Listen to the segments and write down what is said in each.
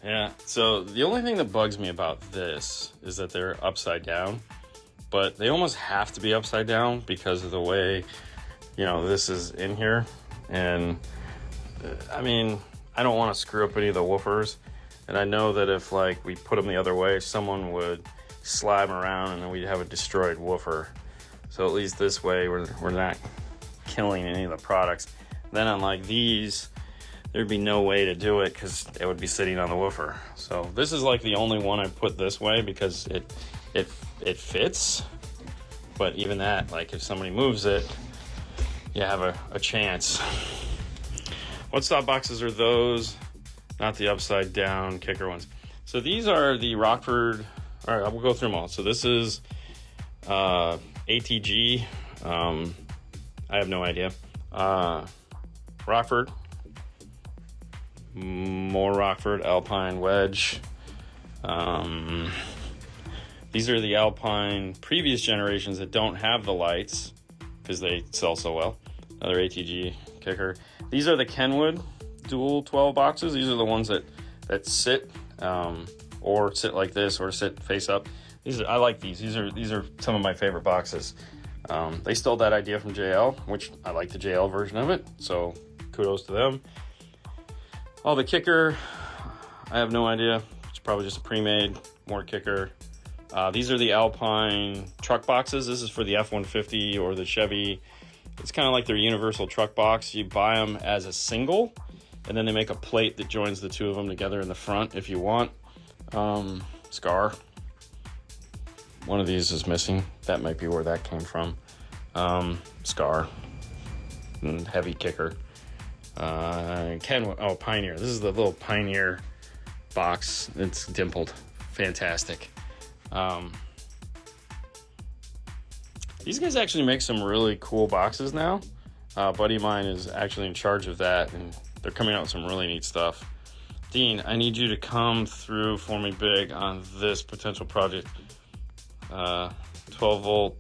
Yeah, so the only thing that bugs me about this is that they're upside down, but they almost have to be upside down because of the way, this is in here. And I mean, I don't want to screw up any of the woofers. And I know that if we put them the other way, someone would slide them around and then we'd have a destroyed woofer. So at least this way, we're not killing any of the products. Then unlike these, there'd be no way to do it because it would be sitting on the woofer. So this is the only one I put this way because it fits. But even that, if somebody moves it, you have a chance. What stop boxes are those? Not the upside down kicker ones. So these are the Rockford. All right, we'll go through them all. So this is ATG. I have no idea. Rockford. More Rockford, Alpine Wedge. These are the Alpine previous generations that don't have the lights because they sell so well. Another ATG kicker. These are the Kenwood dual 12 boxes. These are the ones that sit or sit like this or sit face up. I like these. These are some of my favorite boxes. They stole that idea from JL, which I like the JL version of it. So kudos to them. The kicker, I have no idea. It's probably just a pre-made, more kicker. These are the Alpine truck boxes. This is for the F-150 or the Chevy. It's kind of like their universal truck box. You buy them as a single, and then they make a plate that joins the two of them together in the front if you want. Scar. One of these is missing. That might be where that came from. Scar. And heavy kicker. Kenwood. Oh, Pioneer. This is the little Pioneer box. It's dimpled. Fantastic. These guys actually make some really cool boxes now. A buddy of mine is actually in charge of that, and they're coming out with some really neat stuff. Dean, I need you to come through for me big on this potential project. 12-volt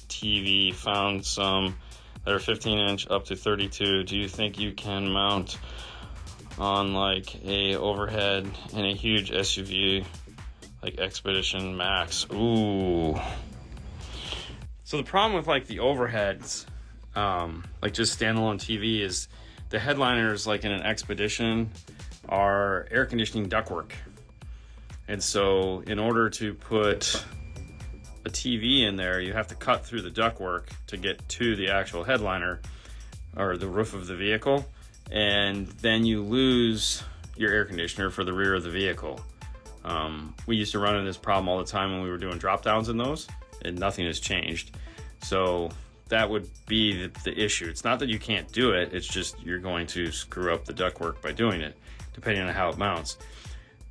TV, found some that are 15-inch up to 32. Do you think you can mount on a overhead in a huge SUV like Expedition Max? Ooh. So the problem with the overheads, just standalone TV, is the headliners in an Expedition are air conditioning ductwork. And so in order to put a TV in there, you have to cut through the ductwork to get to the actual headliner or the roof of the vehicle. And then you lose your air conditioner for the rear of the vehicle. We used to run into this problem all the time when we were doing drop downs in those, and nothing has changed. So that would be the issue. It's not that you can't do it, it's just you're going to screw up the ductwork by doing it, depending on how it mounts.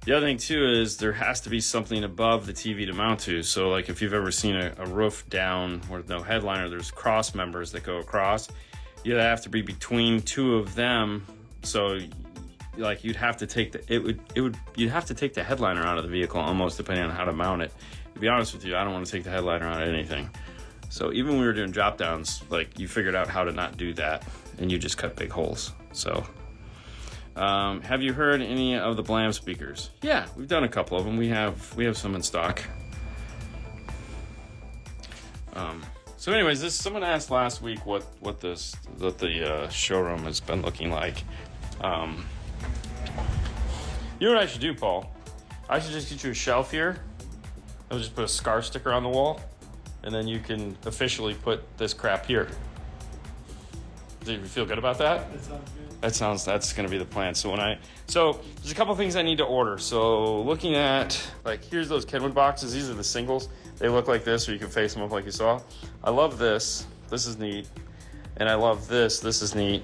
The other thing too is there has to be something above the TV to mount to. So if you've ever seen a roof down with no headliner, there's cross members that go across. You'd have to be between two of them. So you'd have to take you'd have to take the headliner out of the vehicle almost, depending on how to mount it. To be honest with you, I don't want to take the headliner out of anything. So even when we were doing drop downs, you figured out how to not do that, and you just cut big holes. So have you heard any of the Blam speakers? Yeah, we've done a couple of them. We have some in stock. So anyways, someone asked last week what the showroom has been looking like. You know what I should do, Paul? I should just get you a shelf here. I'll just put a scar sticker on the wall, and then you can officially put this crap here. Do you feel good about that? That sounds good. That's going to be the plan. So there's a couple things I need to order. So looking at, here's those Kenwood boxes. These are the singles. They look like this, or you can face them up like you saw. I love this. This is neat. And I love this. This is neat.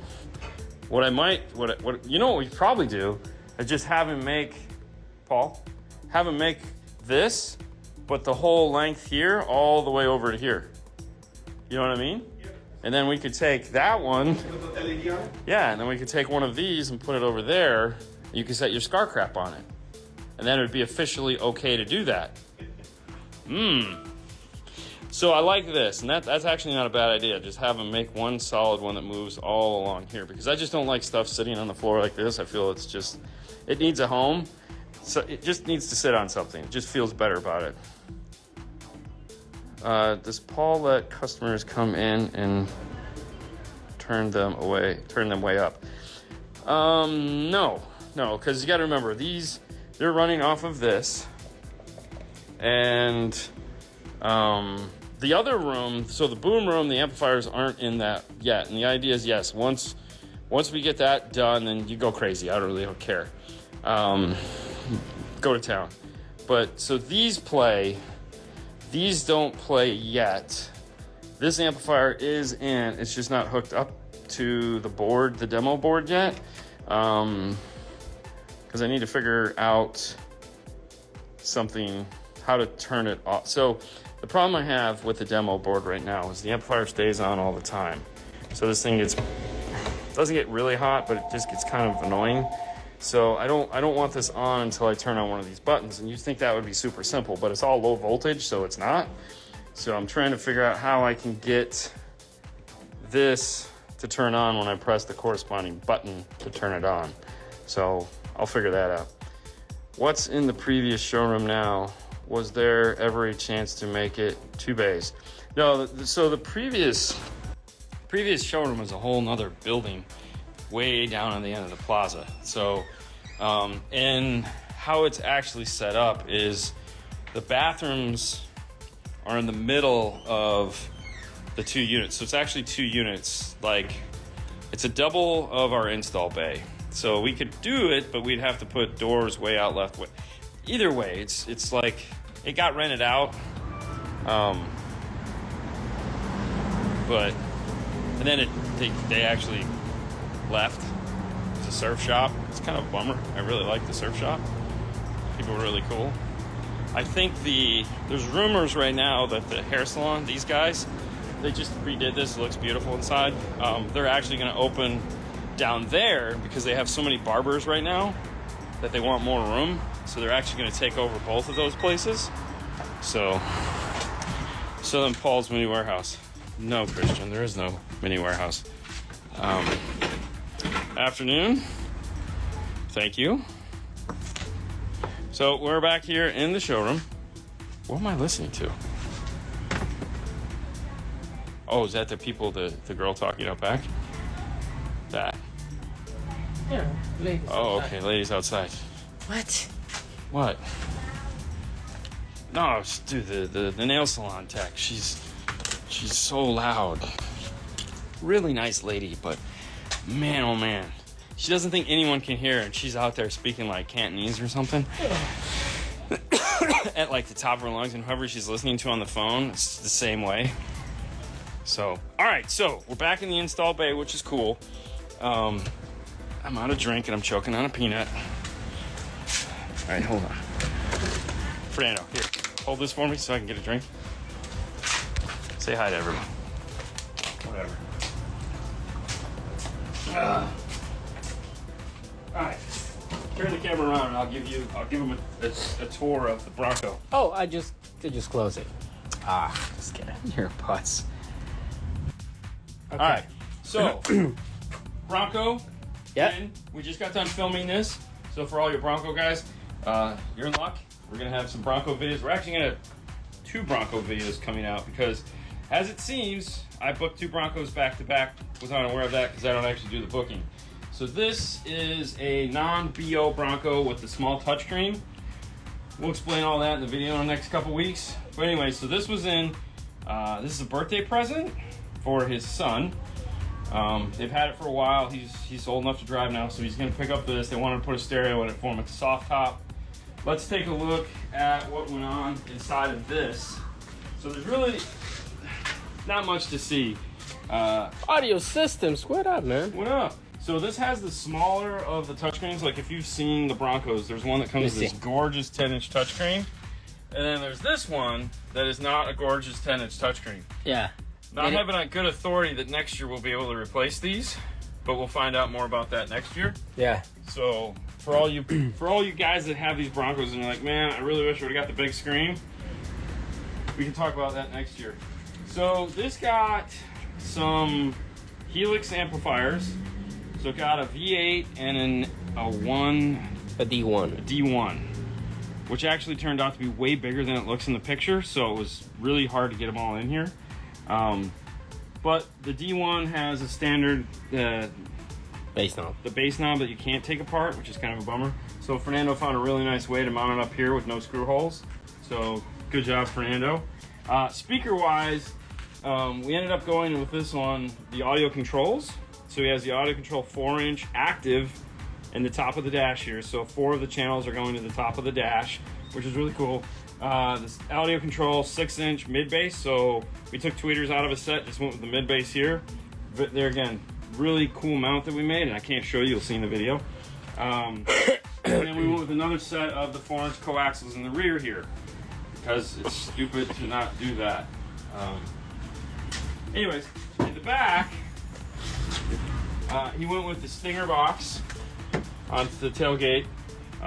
What we probably do is just have him make this, but the whole length here all the way over to here. You know what I mean? Yep. And then we could take that one. Yeah, and then we could take one of these and put it over there. You can set your scar crap on it. And then it would be officially okay to do that. So I like this, and that's actually not a bad idea. Just have them make one solid one that moves all along here, because I just don't like stuff sitting on the floor like this. I feel it needs a home. So it just needs to sit on something. It just feels better about it. Does Paul let customers come in and turn them way up? No, because you got to remember, they're running off of this, and the other room, so the boom room, the amplifiers aren't in that yet. And the idea is, yes, once we get that done, then you go crazy. I really don't care. Go to town. But so these don't play yet. This amplifier is in, it's just not hooked up to the board, the demo board yet. Because I need to figure out something, how to turn it off. So the problem I have with the demo board right now is the amplifier stays on all the time. So this thing doesn't get really hot, but it just gets kind of annoying. So I don't want this on until I turn on one of these buttons. And you'd think that would be super simple, but it's all low voltage, so it's not. So I'm trying to figure out how I can get this to turn on when I press the corresponding button to turn it on. So I'll figure that out. What's in the previous showroom now? Was there ever a chance to make it 2 bays? No, so the previous showroom was a whole nother building way down on the end of the plaza. So, and how it's actually set up is the bathrooms are in the middle of the 2 units. So it's actually 2 units. Like, it's a double of our install bay. So we could do it, but we'd have to put doors way out left way. Either way, it's like, it got rented out. But, and then they actually left. It's a surf shop. It's kind of a bummer. I really like the surf shop. People were really cool. I think there's rumors right now that the hair salon, these guys, they just redid this. It looks beautiful inside. They're actually going to open down there because they have so many barbers right now that they want more room. So they're actually going to take over both of those places. So then Paul's mini warehouse. No, Christian, there is no mini warehouse. Afternoon. Thank you. So we're back here in the showroom. What am I listening to? Oh, is that the people, the girl talking out back? That. Yeah, ladies. Oh, okay, ladies outside. What? No, dude, the nail salon tech. She's so loud. Really nice lady, but man, oh man, she doesn't think anyone can hear her, and she's out there speaking like Cantonese or something at like the top of her lungs, and whoever she's listening to on the phone, it's the same way. So, all right, so we're back in the install bay, which is cool. I'm out of drink and I'm choking on a peanut. All right, hold on. Fernando, here, hold this for me so I can get a drink. Say hi to everyone. Whatever. All right, turn the camera around and I'll give them a tour of the Bronco. Oh, I just close it. Just kidding. You're a putz. Okay. All right, so Bronco. Yep. We just got done filming this, so for all your Bronco guys, you're in luck. We're gonna have some Bronco videos. We're actually gonna have 2 Bronco videos coming out because, as it seems, I booked 2 Broncos back to back. Was unaware of that because I don't actually do the booking. So this is a non-BO Bronco with the small touchscreen. We'll explain all that in the video in the next couple weeks. But anyway, so this was in. This is a birthday present for his son. They've had it for a while. He's old enough to drive now, so he's gonna pick up this. They wanted to put a stereo in it for him. It's a soft top. Let's take a look at what went on inside of this. So there's really not much to see. Audio systems, what up, man? What up? So this has the smaller of the touchscreens. Like if you've seen the Broncos, there's one that comes with this gorgeous 10-inch touchscreen. And then there's this one that is not a gorgeous 10-inch touchscreen. Yeah. Not having a good authority that next year we'll be able to replace these, but we'll find out more about that next year. Yeah. So for all you guys that have these Broncos and you're like, man, I really wish I would have got the big screen, we can talk about that next year. So this got some Helix amplifiers. So it got a V8 and a D1. which actually turned out to be way bigger than it looks in the picture, so it was really hard to get them all in here. But the D1 has a standard bass knob. The bass knob that you can't take apart, which is kind of a bummer. So Fernando found a really nice way to mount it up here with no screw holes. So good job, Fernando. Speaker wise, we ended up going with this one, the audio controls. So he has the audio control 4-inch active in the top of the dash here. So 4 of the channels are going to the top of the dash, which is really cool. This audio control 6-inch mid bass. So we took tweeters out of a set, just went with the mid bass here. But there again, really cool mount that we made, and I can't show you, you'll see in the video. And then we went with another set of the 4-inch coaxials in the rear here, because it's stupid to not do that. Anyways, in the back, he went with the Stinger box onto the tailgate.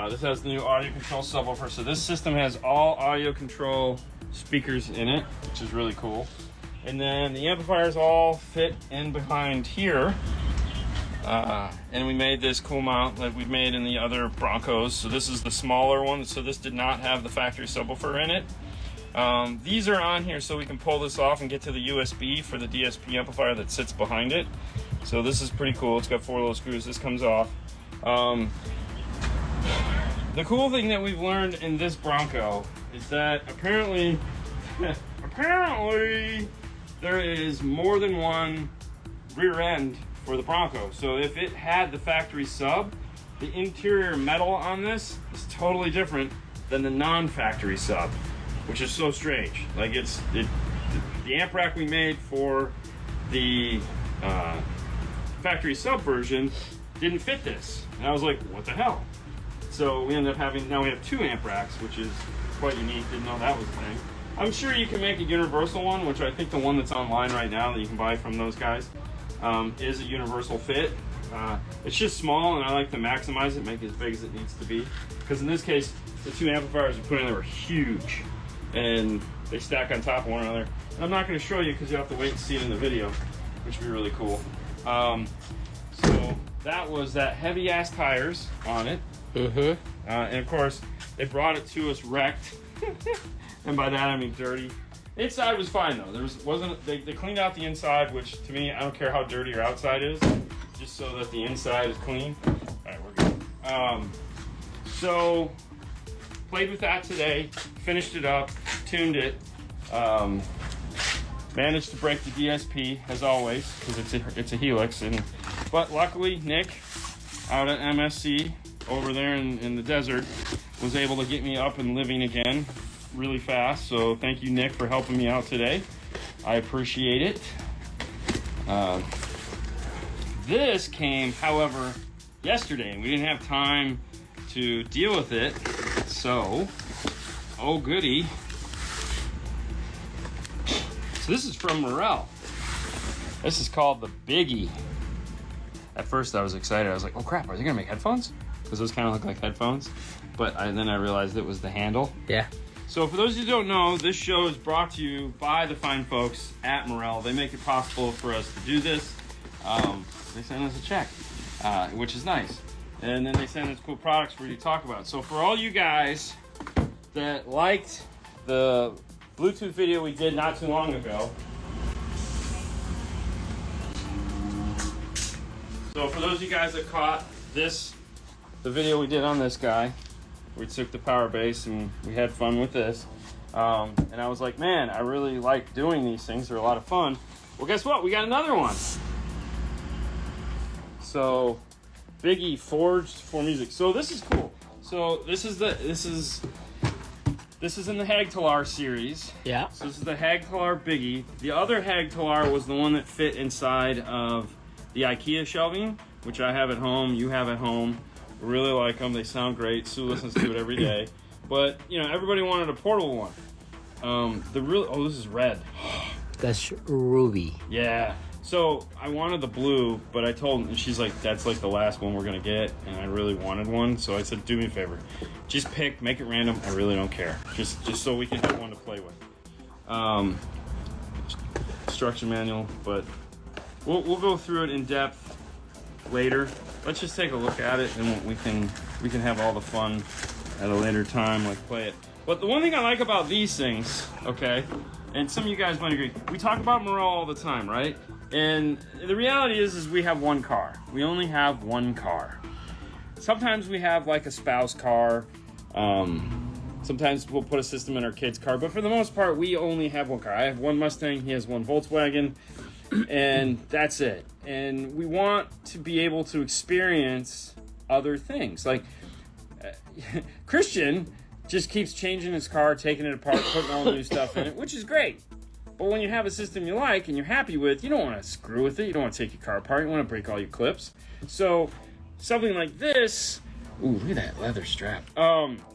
This has the new audio control subwoofer. So this system has all audio control speakers in it, which is really cool. And then the amplifiers all fit in behind here. And we made this cool mount like we've made in the other Broncos. So this is the smaller one. So this did not have the factory subwoofer in it. These are on here so we can pull this off and get to the USB for the DSP amplifier that sits behind it. So this is pretty cool. It's got 4 little screws. This comes off. The cool thing that we've learned in this Bronco is that apparently there is more than one rear end for the Bronco. So if it had the factory sub, the interior metal on this is totally different than the non-factory sub, which is so strange. Like the amp rack we made for the factory sub version didn't fit this, and I was like, what the hell? So we ended up having, now we have 2 amp racks, which is quite unique. Didn't know that was a thing. I'm sure you can make a universal one, which I think the one that's online right now that you can buy from those guys is a universal fit. It's just small, and I like to maximize it, make it as big as it needs to be. Because in this case, the 2 amplifiers we put in there were huge, and they stack on top of one another. And I'm not going to show you because you have to wait and see it in the video, which would be really cool. So that was that heavy-ass tires on it. And of course, they brought it to us wrecked. And by that I mean dirty. Inside was fine though. They cleaned out the inside, which to me, I don't care how dirty your outside is, just so that the inside is clean. Alright, we're good. So played with that today, finished it up, tuned it, managed to break the DSP as always, because it's a Helix, but luckily Nick out at MSC over there in the desert was able to get me up and living again really fast. So thank you, Nick, for helping me out today. I appreciate it. This came, however, yesterday, and we didn't have time to deal with it. So, oh goody. So this is from Morel. This is called the Biggie. At first I was excited. I was like, oh crap, are they gonna make headphones? Because those kind of look like headphones. But then I realized it was the handle. Yeah. So for those who don't know, this show is brought to you by the fine folks at Morel. They make it possible for us to do this. They send us a check, which is nice. And then they send us cool products for you to talk about. So for all you guys that liked the Bluetooth video we did not too long ago. So for those of you guys that caught the video we did on this guy, we took the power base and we had fun with this. And I was like, man, I really like doing these things. They're a lot of fun. Well, guess what? We got another one. So Biggie forged for music. So this is cool. So this is in the Hagtalar series. Yeah. So this is the Hagtalar Biggie. The other Hagtalar was the one that fit inside of the IKEA shelving, which I have at home, you have at home. I really like them. They sound great. Sue listens to it every day. But, you know, everybody wanted a portable one. Oh, this is red. That's ruby. Yeah. So I wanted the blue, but I told her, and she's like, that's like the last one we're going to get, and I really wanted one. So I said, do me a favor. Just pick, make it random. I really don't care. Just so we can have one to play with. Instruction manual, but we'll go through it in depth later. Let's just take a look at it, and we can have all the fun at a later time, like play it. But the one thing I like about these things, okay, and some of you guys might agree, we talk about Morel all the time, right? And the reality is we have one car. We only have one car. Sometimes we have like a spouse car. Sometimes we'll put a system in our kid's car, but for the most part, we only have one car. I have one Mustang, he has one Volkswagen, and that's it. And we want to be able to experience other things. Like, Christian just keeps changing his car, taking it apart, putting all the new stuff in it, which is great. But when you have a system you like and you're happy with, you don't want to screw with it. You don't want to take your car apart. You want to break all your clips. So something like this, ooh, look at that leather strap.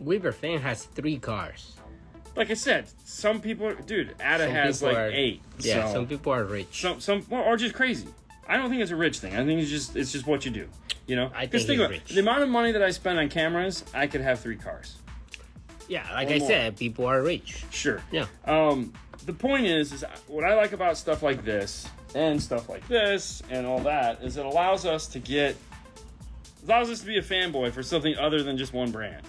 Weaver fan has 3 cars. Like I said, some people, dude, Ada has like 8. Yeah, so some people are rich. Some or just crazy. I don't think it's a rich thing. I think it's just what you do. You know, I think he's about rich. The amount of money that I spend on cameras, I could have 3 cars. Yeah, like Or I more. said, people are rich. Sure. Yeah. The point is what I like about stuff like this and stuff like this and all that is it allows us to be a fanboy for something other than just one brand.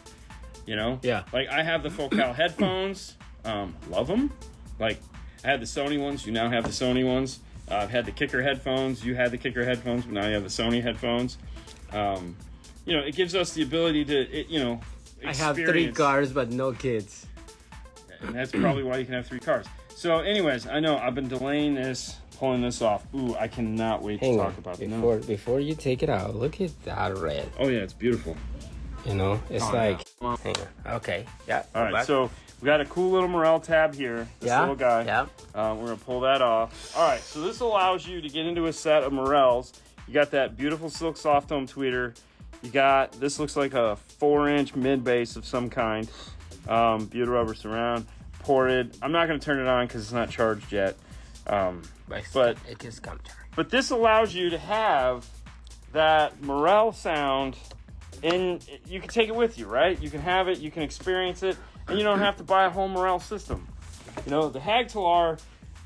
You know? Yeah. Like I have the Focal headphones. Love them. Like I had the Sony ones. You now have the Sony ones. I've had the Kicker headphones. You had the Kicker headphones, but now you have the Sony headphones. You know, it gives us the ability to, I have 3 cars, but no kids. And that's probably why you can have 3 cars. So, anyways, I know I've been delaying this, pulling this off. Ooh, I cannot wait to talk about it. Before you take it out, look at that red. Oh yeah, it's beautiful. You know, it's like. Yeah. Hang on. Okay. Yeah. All right, so we got a cool little Morel tab here. This little guy. Yeah. We're gonna pull that off. All right, so this allows you to get into a set of Morels. You got that beautiful silk soft dome tweeter. You got this looks like a 4-inch mid bass of some kind. Beautiful rubber surround. Ported. I'm not going to turn it on because it's not charged yet. But it just comes charged. But this allows you to have that Morel sound, and you can take it with you, right? You can have it, you can experience it, and you don't have to buy a whole Morel system. You know, the Hagtalar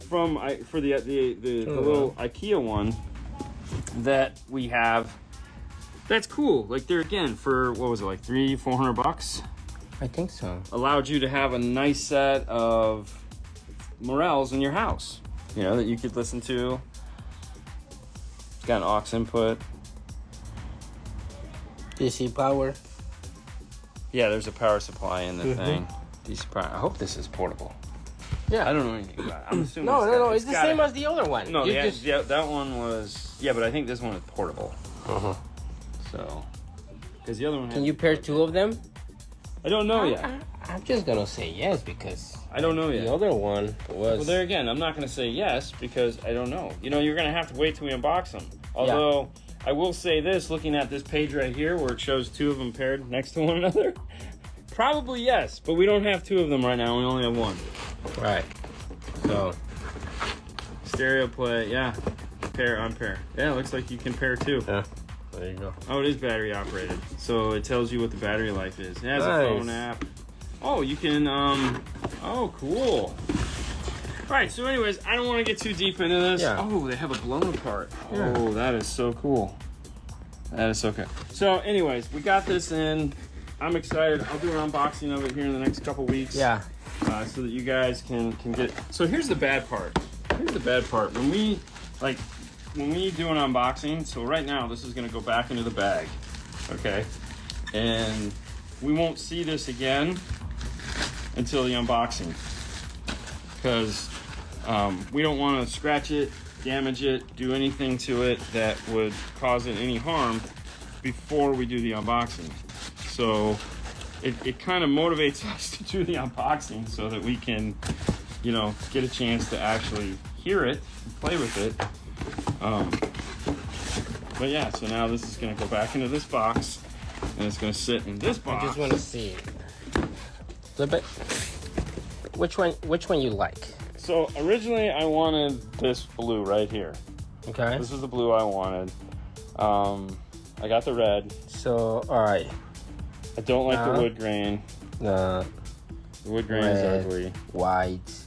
for the little IKEA one that we have, that's cool. Like they're again for what was it, like $300-400? I think so. Allowed you to have a nice set of Morels in your house, you know, that you could listen to. It's got an aux input. DC power. Yeah, there's a power supply in the thing. DC power. I hope this is portable. Yeah. I don't know anything about it. I'm assuming No. It's the same as the other one. No, yeah, that one was... Yeah, but I think this one is portable. Uh-huh. So... Because the other one... Can you pair 2 of them? I don't know yet. I'm just gonna say yes because I don't know yet. The other one was. Well, there again, I'm not gonna say yes because I don't know. You know, you're gonna have to wait till we unbox them. Although I will say this, looking at this page right here where it shows 2 of them paired next to one another, probably yes. But we don't have 2 of them right now. We only have 1. Right. So stereo play, yeah. Pair on pair. Yeah, it looks like you can pair 2. Yeah. There you go. Oh, it is battery operated, so it tells you what the battery life is. It has a phone app. Oh, you can, oh, cool. All right, so anyways, I don't want to get too deep into this. Yeah. Oh, they have a blown apart. Yeah. Oh, that is so cool. That is so cool. So anyways, we got this in. I'm excited. I'll do an unboxing of it here in the next couple weeks. Yeah. So that you guys can get it. So here's the bad part. Here's the bad part. When we do an unboxing, so right now this is going to go back into the bag, okay? And we won't see this again until the unboxing because we don't want to scratch it, damage it, do anything to it that would cause it any harm before we do the unboxing. So it kind of motivates us to do the unboxing so that we can, you know, get a chance to actually hear it and play with it. But yeah, so now this is going to go back into this box and it's going to sit in this box. I just want to see. Flip it. Which one you like? So originally I wanted this blue right here. Okay. This is the blue I wanted. I got the red. So, all right. I don't like the wood grain. The wood grain is ugly. White.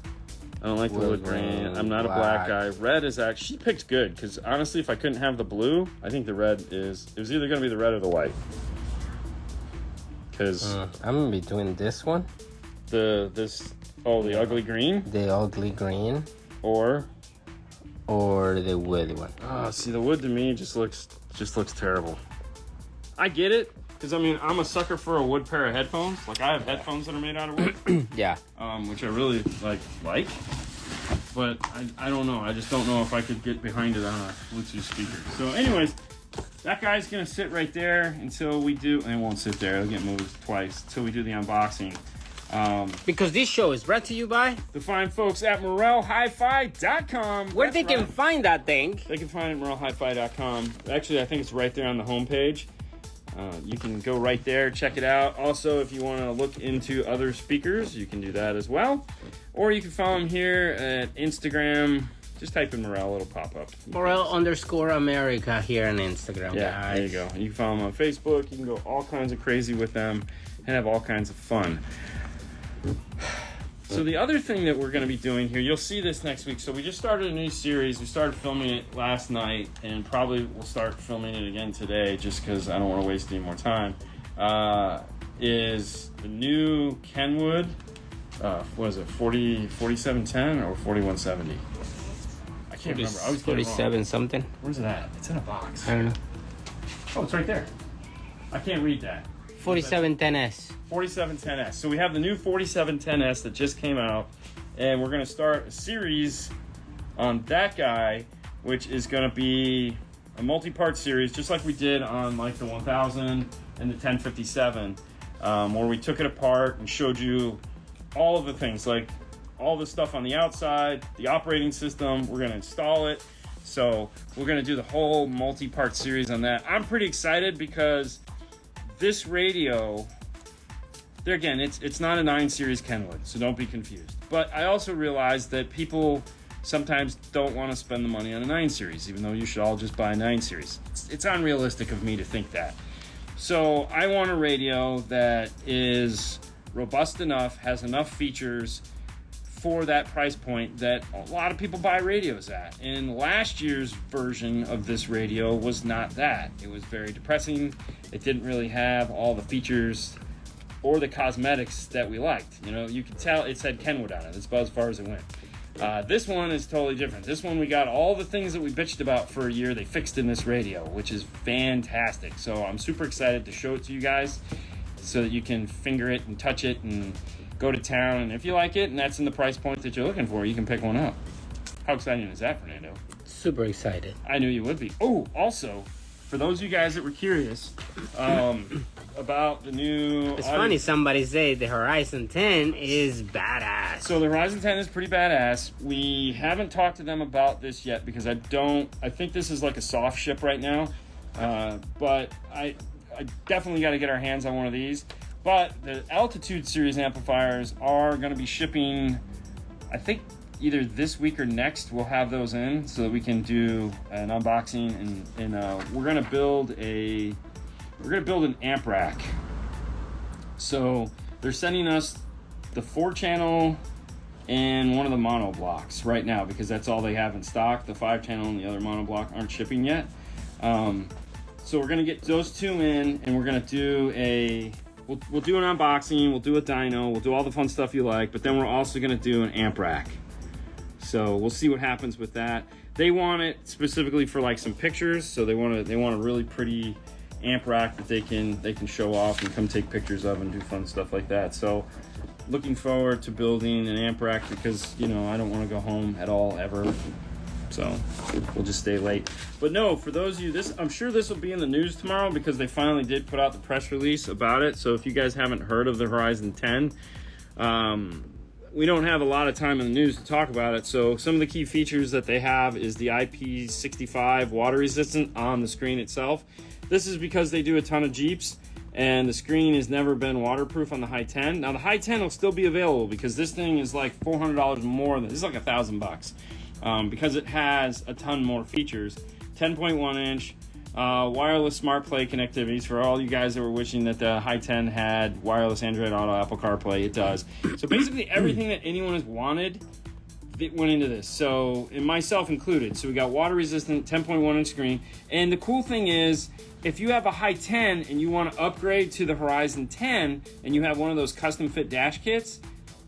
I don't like the wood grain. I'm not a black guy. Red is actually... She picked good, because honestly, if I couldn't have the blue, I think the red is... It was either going to be the red or the white. because I'm gonna be doing this one. the ugly green, the ugly green, or the wood one. Oh, see, the wood to me just looks terrible. I get it, because I mean, I'm a sucker for a wood pair of headphones. Like, I have headphones that are made out of wood. Yeah. Which I really like. But I don't know. I just don't know if I could get behind it on a Bluetooth speaker. So anyways, that guy's going to sit right there until we do, and it won't sit there. It'll get moved twice until we do the unboxing. Because this show is brought to you by the fine folks at morelhifi.com. Where they can find that thing. They can find it at morelhifi.com. Actually, I think it's right there on the homepage. You can go right there, check it out. Also, if you want to look into other speakers, you can do that as well. Or you can follow them here at Instagram. Just type in Morel, it'll pop up. Morel_America here on Instagram, yeah, guys. There you go. You can follow them on Facebook. You can go all kinds of crazy with them and have all kinds of fun. So the other thing that we're going to be doing here, you'll see this next week. So we just started a new series. We started filming it last night, and probably we'll start filming it again today just because I don't want to waste any more time. Is the new Kenwood, what is it, 4710 or 4170? I can't remember. I always get it wrong. 47 something. Where's it at? It's in a box. I don't know. Oh, it's right there. I can't read that. 4710S. 4710S. So we have the new 4710S that just came out, and we're going to start a series on that guy, which is going to be a multi-part series, just like we did on like the 1000 and the 1057, where we took it apart and showed you all of the things, like all the stuff on the outside, the operating system. We're going to install it. So we're going to do the whole multi-part series on that. I'm pretty excited because this radio, there again, it's not a 9 series Kenwood, so don't be confused. But I also realize that people sometimes don't want to spend the money on a 9 series, even though you should all just buy a 9 series. It's unrealistic of me to think that. So I want a radio that is robust enough, has enough features for that price point that a lot of people buy radios at. And last year's version of this radio was not that. It was very depressing. It didn't really have all the features or the cosmetics that we liked. You know, you could tell it said Kenwood on it. That's about as far as it went. This one is totally different. This one, we got all the things that we bitched about for a year, they fixed in this radio, which is fantastic. So I'm super excited to show it to you guys so that you can finger it and touch it and go to town. And if you like it and that's in the price point that you're looking for, you can pick one up. How exciting is that, Fernando? Super excited. I knew you would be. Oh, also, for those of you guys that were curious about the new... It's funny, somebody say the Horizon 10 is badass. So the Horizon 10 is pretty badass. We haven't talked to them about this yet because I think this is like a soft ship right now. But I definitely got to get our hands on one of these. But the Altitude series amplifiers are going to be shipping, I think, either this week or next. We'll have those in so that we can do an unboxing, and we're going to build an amp rack. So they're sending us the 4-channel and one of the mono blocks right now because that's all they have in stock. The 5-channel and the other mono block aren't shipping yet. So we're going to get those two in, and we're going to do We'll do an unboxing, we'll do a dyno, we'll do all the fun stuff you like, but then we're also going to do an amp rack. So we'll see what happens with that. They want it specifically for like some pictures, so they want a really pretty amp rack that they can show off and come take pictures of and do fun stuff like that. So looking forward to building an amp rack because, you know, I don't want to go home at all ever. So we'll just stay late. But no, for those of you, I'm sure this will be in the news tomorrow because they finally did put out the press release about it. So if you guys haven't heard of the Horizon 10, we don't have a lot of time in the news to talk about it. So some of the key features that they have is the IP65 water resistant on the screen itself. This is because they do a ton of Jeeps and the screen has never been waterproof on the High 10. Now the High 10 will still be available because this thing is like $400 more than, this is like $1,000. Because it has a ton more features. 10.1 inch wireless smart play connectivities for all you guys that were wishing that the High 10 had wireless Android Auto, Apple CarPlay. It does. So basically everything that anyone has wanted that went into this. So, and myself included. So we got water resistant 10.1 inch screen. And the cool thing is, if you have a high 10 and you want to upgrade to the Horizon 10 and you have one of those custom fit dash kits,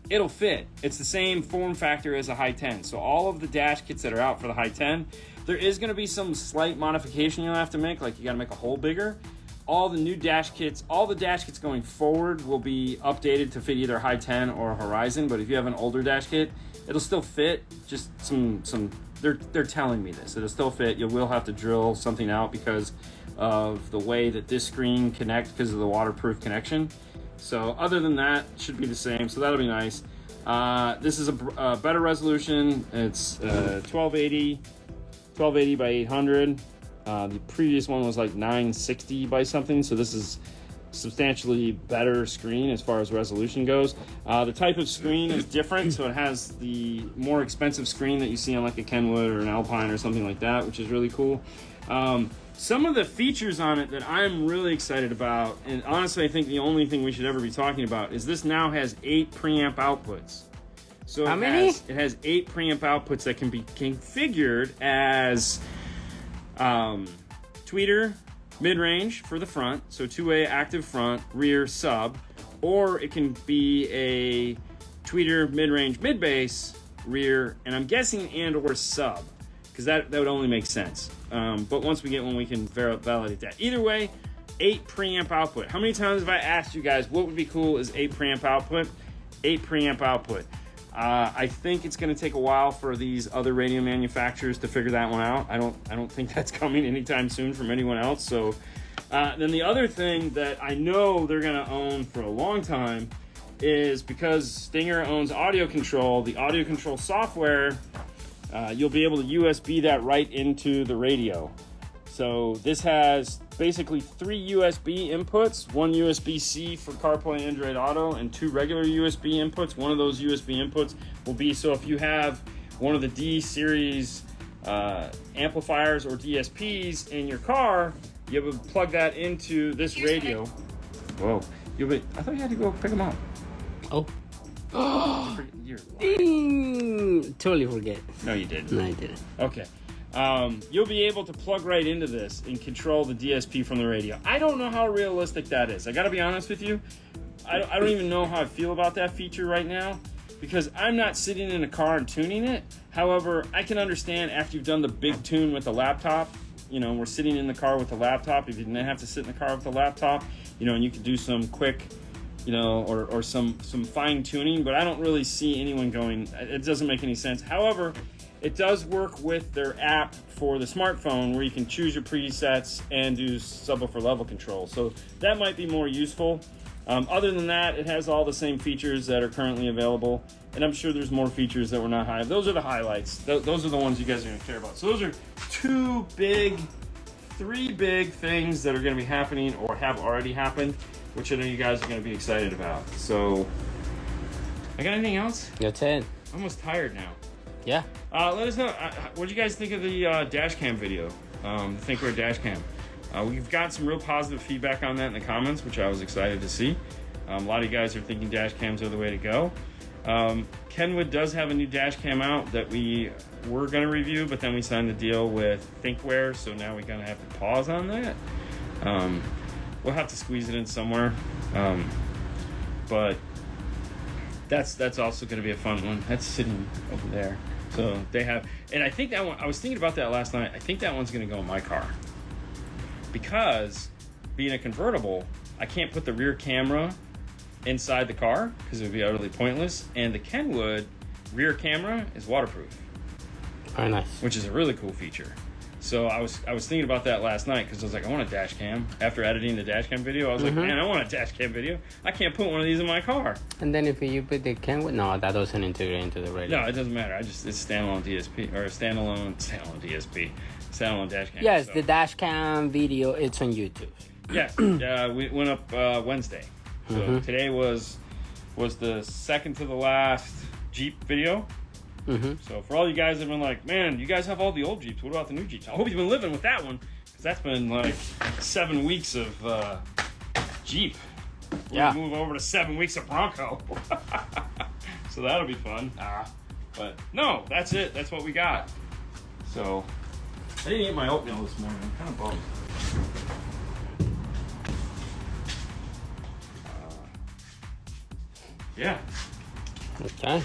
it'll fit. It's the same form factor as a high 10. So all of the dash kits that are out for the high 10, there is going to be some slight modification you'll have to make, like you got to make a hole bigger. All the new dash kits, all the dash kits going forward will be updated to fit either high 10 or Horizon, but if you have an older dash kit, it'll still fit. Just they're telling me this. It'll still fit. You will have to drill something out because of the way that this screen connects because of the waterproof connection. So other than that, it should be the same. So that'll be nice. This is a better resolution. It's 1280 by 800. The previous one was like 960 by something. So this is substantially better screen as far as resolution goes. The type of screen is different. So it has the more expensive screen that you see on like a Kenwood or an Alpine or something like that, which is really cool. Some of the features on it that I'm really excited about, and honestly I think the only thing we should ever be talking about, is this now has 8 preamp outputs. So how many? It has 8 preamp outputs that can be configured as tweeter, mid-range for the front, so two-way active front, rear, sub, or it can be a tweeter, mid-range, mid-bass, rear, and I'm guessing and or sub, because that would only make sense. But once we get one, we can validate that. Either way, 8 preamp output. How many times have I asked you guys what would be cool is 8 preamp output? 8 preamp output. I think it's going to take a while for these other radio manufacturers to figure that one out. I don't think that's coming anytime soon from anyone else. So then the other thing that I know they're going to own for a long time is because Stinger owns audio control, the audio control software, you'll be able to USB that right into the radio. So this has basically 3 USB inputs, 1 USB-C for CarPlay, Android Auto, and 2 regular USB inputs. One of those USB inputs will be, so if you have one of the D series amplifiers or DSPs in your car, you will plug that into this radio. Whoa, I thought you had to go pick them up. Oh. You're Ding! Totally forget. No, you didn't. No, I didn't. Okay. You'll be able to plug right into this and control the DSP from the radio. I don't know how realistic that is. I gotta be honest with you. I don't even know how I feel about that feature right now because I'm not sitting in a car and tuning it. However, I can understand after you've done the big tune with the laptop, we're sitting in the car with the laptop. If you didn't have to sit in the car with the laptop, and you could do some quick, or some fine tuning, but I don't really see anyone going, it doesn't make any sense. However, it does work with their app for the smartphone where you can choose your presets and do subwoofer level control. So that might be more useful. Other than that, it has all the same features that are currently available. And I'm sure there's more features that were not high. Those are the highlights. Those are the ones you guys are going to care about. So those are 3 big things that are going to be happening or have already happened, which I know you guys are going to be excited about. So, I got anything else? That's it. I'm almost tired now. Yeah. Let us know, what do you guys think of the dash cam video? The ThinkWare dash cam. We've got some real positive feedback on that in the comments, which I was excited to see. A lot of you guys are thinking dash cams are the way to go. Kenwood does have a new dash cam out that we were going to review, but then we signed the deal with ThinkWare, so now we're going to have to pause on that. We'll have to squeeze it in somewhere. But that's also going to be a fun one. That's sitting over there. So they have, and I think that one, I was thinking about that last night. I think that one's going to go in my car. Because being a convertible, I can't put the rear camera inside the car because it would be utterly pointless. And the Kenwood rear camera is waterproof. Very nice. Which is a really cool feature. So I was thinking about that last night because I was like, I want a dash cam. After editing the dash cam video, I was like, man, I want a dash cam video. I can't put one of these in my car. And then if you put the Kenwood, no, that doesn't integrate into the radio. No, it doesn't matter. It's standalone DSP or standalone DSP, standalone dash cam. Yes, so. the dash cam video, it's on YouTube. Yes, we went up Wednesday. So today was the second to the last Jeep video. So for all you guys that have been like, man, you guys have all the old Jeeps. What about the new Jeeps? I hope you've been living with that one because that's been like 7 weeks of Jeep. Yeah. We'll move over to 7 weeks of Bronco. So that'll be fun. But no, that's it. That's what we got. So I didn't eat my oatmeal this morning. I'm kind of bummed. Yeah. Okay.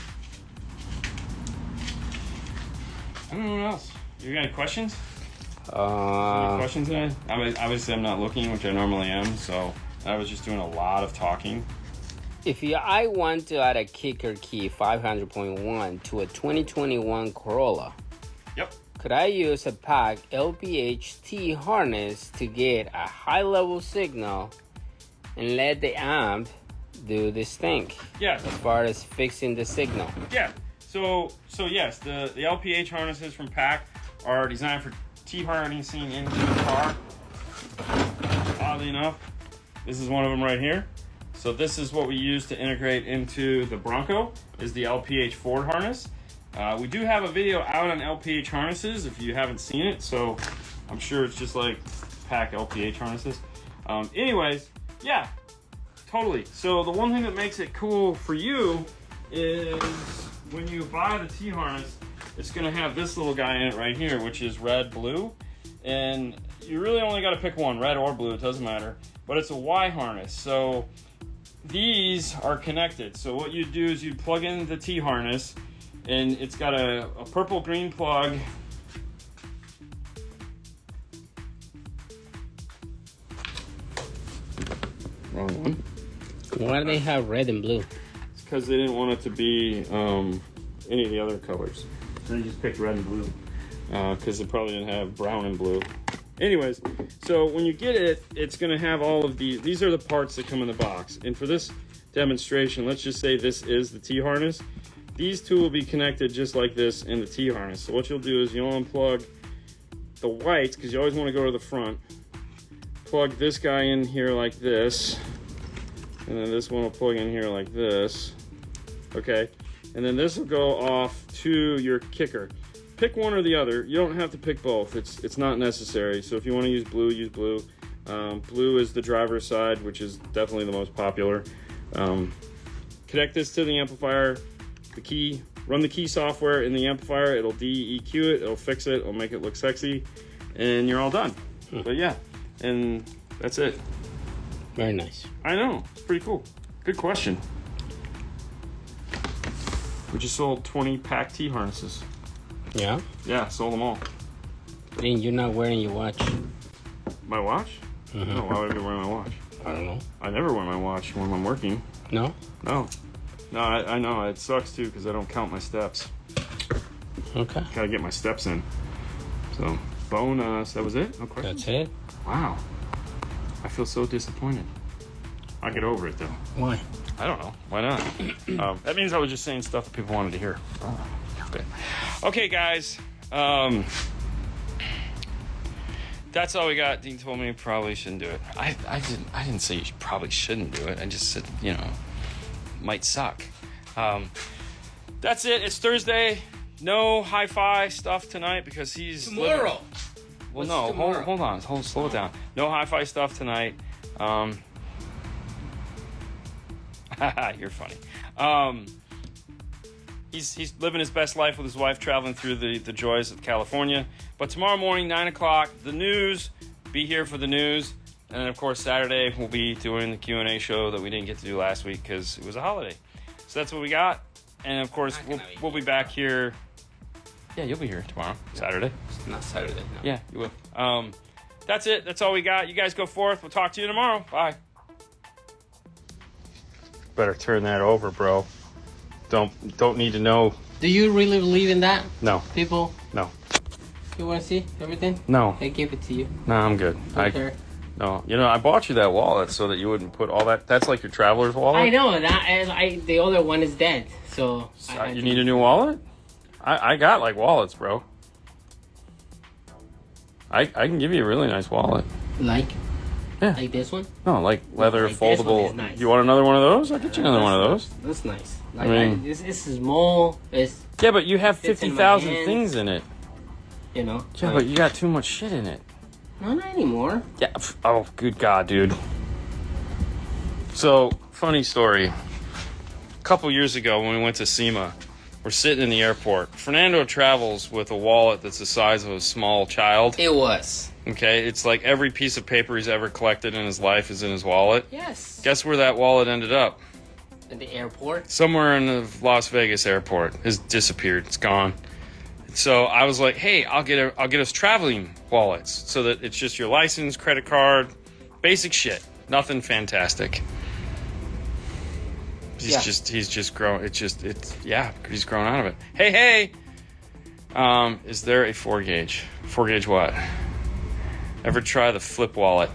I don't know what else. You got any questions? Uh, Any questions? Obviously, I'm not looking, which I normally am. So I was just doing a lot of talking. I want to add a kicker key 500.1 to a 2021 Corolla, Yep. could I use a pack LPH-T harness to get a high level signal and let the amp do this thing? Yeah. As far as fixing the signal. Yeah. So yes, the LPH harnesses from PAC are designed for T harnessing into the car. Oddly enough, this is one of them right here. So this is what we use to integrate into the Bronco, is the LPH Ford harness. We do have a video out on LPH harnesses if you haven't seen it, so I'm sure it's just like PAC LPH harnesses. Anyways, yeah, totally. So the one thing that makes it cool for you is when you buy the T harness, it's going to have this little guy in it right here, which is red, blue, and you really only got to pick one, red or blue, it doesn't matter, but it's a Y harness. So these are connected. So what you do is you plug in the T harness, and it's got a purple green plug. Wrong one. Why do they have red and blue? It's because they didn't want it to be any of the other colors. So they just picked red and blue because it probably didn't have brown and blue. Anyways, so when you get it, it's going to have all of these are the parts that come in the box. And for this demonstration, let's just say this is the T harness. These two will be connected just like this in the T harness. So what you'll do is you'll unplug the whites, because you always want to go to the front. Plug this guy in here like this. And then this one will plug in here like this. Okay. And then this will go off to your kicker. Pick one or the other. You don't have to pick both. It's not necessary. So if you want to use blue, use blue. Blue is the driver's side, which is definitely the most popular. Connect this to the amplifier. The key, run the key software in the amplifier. It'll de-EQ it. It'll fix it. It'll make it look sexy, and you're all done. But yeah, and that's it. Very nice. I know. It's pretty cool. Good question. We just sold 20 PAC T harnesses. Yeah? Yeah, sold them all. And you're not wearing your watch. My watch? Mm-hmm. No, why would I be wearing my watch? I don't know. I never wear my watch when I'm working. No? No. No, I know. It sucks too because I don't count my steps. Okay. Gotta get my steps in. So, bonus. That was it? No question? That's it? Wow. I feel so disappointed. I'll get over it though. Why? I don't know. Why not? That means I was just saying stuff that people wanted to hear. Okay, guys. That's all we got. Dean told me you probably shouldn't do it. I didn't say you probably shouldn't do it. I just said, might suck. That's it. It's Thursday. No hi-fi stuff tonight because he's Tomorrow. Well, no. Hold on. Slow it down. No hi-fi stuff tonight. You're funny. He's living his best life with his wife, traveling through the joys of California. But tomorrow morning, 9 o'clock, the news. Be here for the news. And then, of course, Saturday, we'll be doing the Q&A show that we didn't get to do last week because it was a holiday. So that's what we got. And, of course, we'll be back here. Yeah, you'll be here tomorrow, Saturday. Not Saturday, no. Yeah, you will. That's it. That's all we got. You guys go forth. We'll talk to you tomorrow. Bye. Better turn that over, bro. Don't need to know. Do you really believe in that? No. People? No. You want to see everything? No. They gave it to you. No, I'm good. Okay. No. I bought you that wallet so that you wouldn't put all that. That's like your traveler's wallet. I know that, and the other one is dead. So you need a new wallet? I got like wallets, bro. I can give you a really nice wallet. Like? Yeah. Like this one? No, like leather, Like this one foldable. is nice. You want another one of those? I'll get you another one of those. That's nice. Like, I mean- this is small. It's, Yeah, but you have fits in my 50,000 hand. things in it. Yeah, Yeah, but you got too much shit in it. No, not anymore. Yeah. Oh, good God, dude. So, funny story. A couple years ago when we went to SEMA, We're sitting in the airport. Fernando travels with a wallet that's the size of a small child. It was. Okay, it's like every piece of paper he's ever collected in his life is in his wallet. Yes. Guess where that wallet ended up? In the airport? Somewhere in the Las Vegas airport. It's disappeared. It's gone. So I was like, hey, I'll get us traveling wallets so that it's just your license, credit card, basic shit. Nothing fantastic. He's just grown. He's grown out of it. Hey. Is there a 4-gauge? 4-gauge what? Ever try the flip wallet?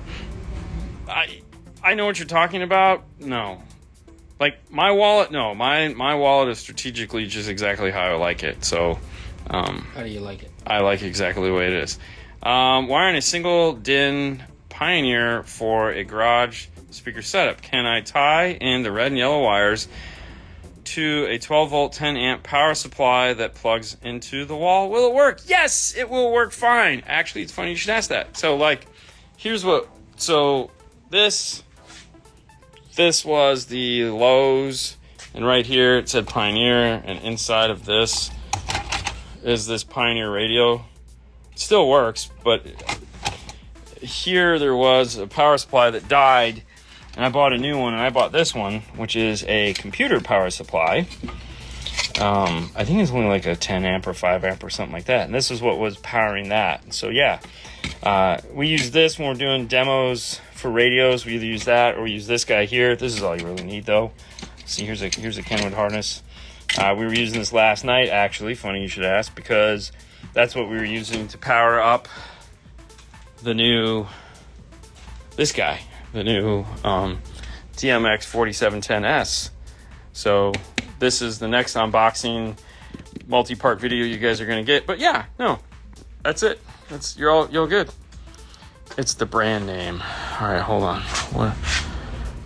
I know what you're talking about. No. Like my wallet, no. My wallet is strategically just exactly how I like it. So how do you like it? I like exactly the way it is. Wiring a single DIN Pioneer for a garage speaker setup. Can I tie in the red and yellow wires to a 12 volt 10 amp power supply that plugs into the wall? Will it work? Yes, it will work fine. Actually, it's funny you should ask that. So like, here's what, so this was the Lowe's, and right here it said Pioneer, and inside of this is this Pioneer radio. It still works, but here there was a power supply that died, and I bought a new one, and I bought this one, which is a computer power supply. I think it's only like a 10 amp or 5 amp or something like that, and this is what was powering that. So yeah, we use this when we're doing demos for radios. We either use that or we use this guy here. This is all you really need though. See, here's a Kenwood harness. We were using this last night, actually. Funny you should ask, because that's what we were using to power up the new DMX 4710S. So this is the next unboxing multi-part video you guys are gonna get. But yeah, no, that's it. You're all good. It's the brand name. All right, hold on. What?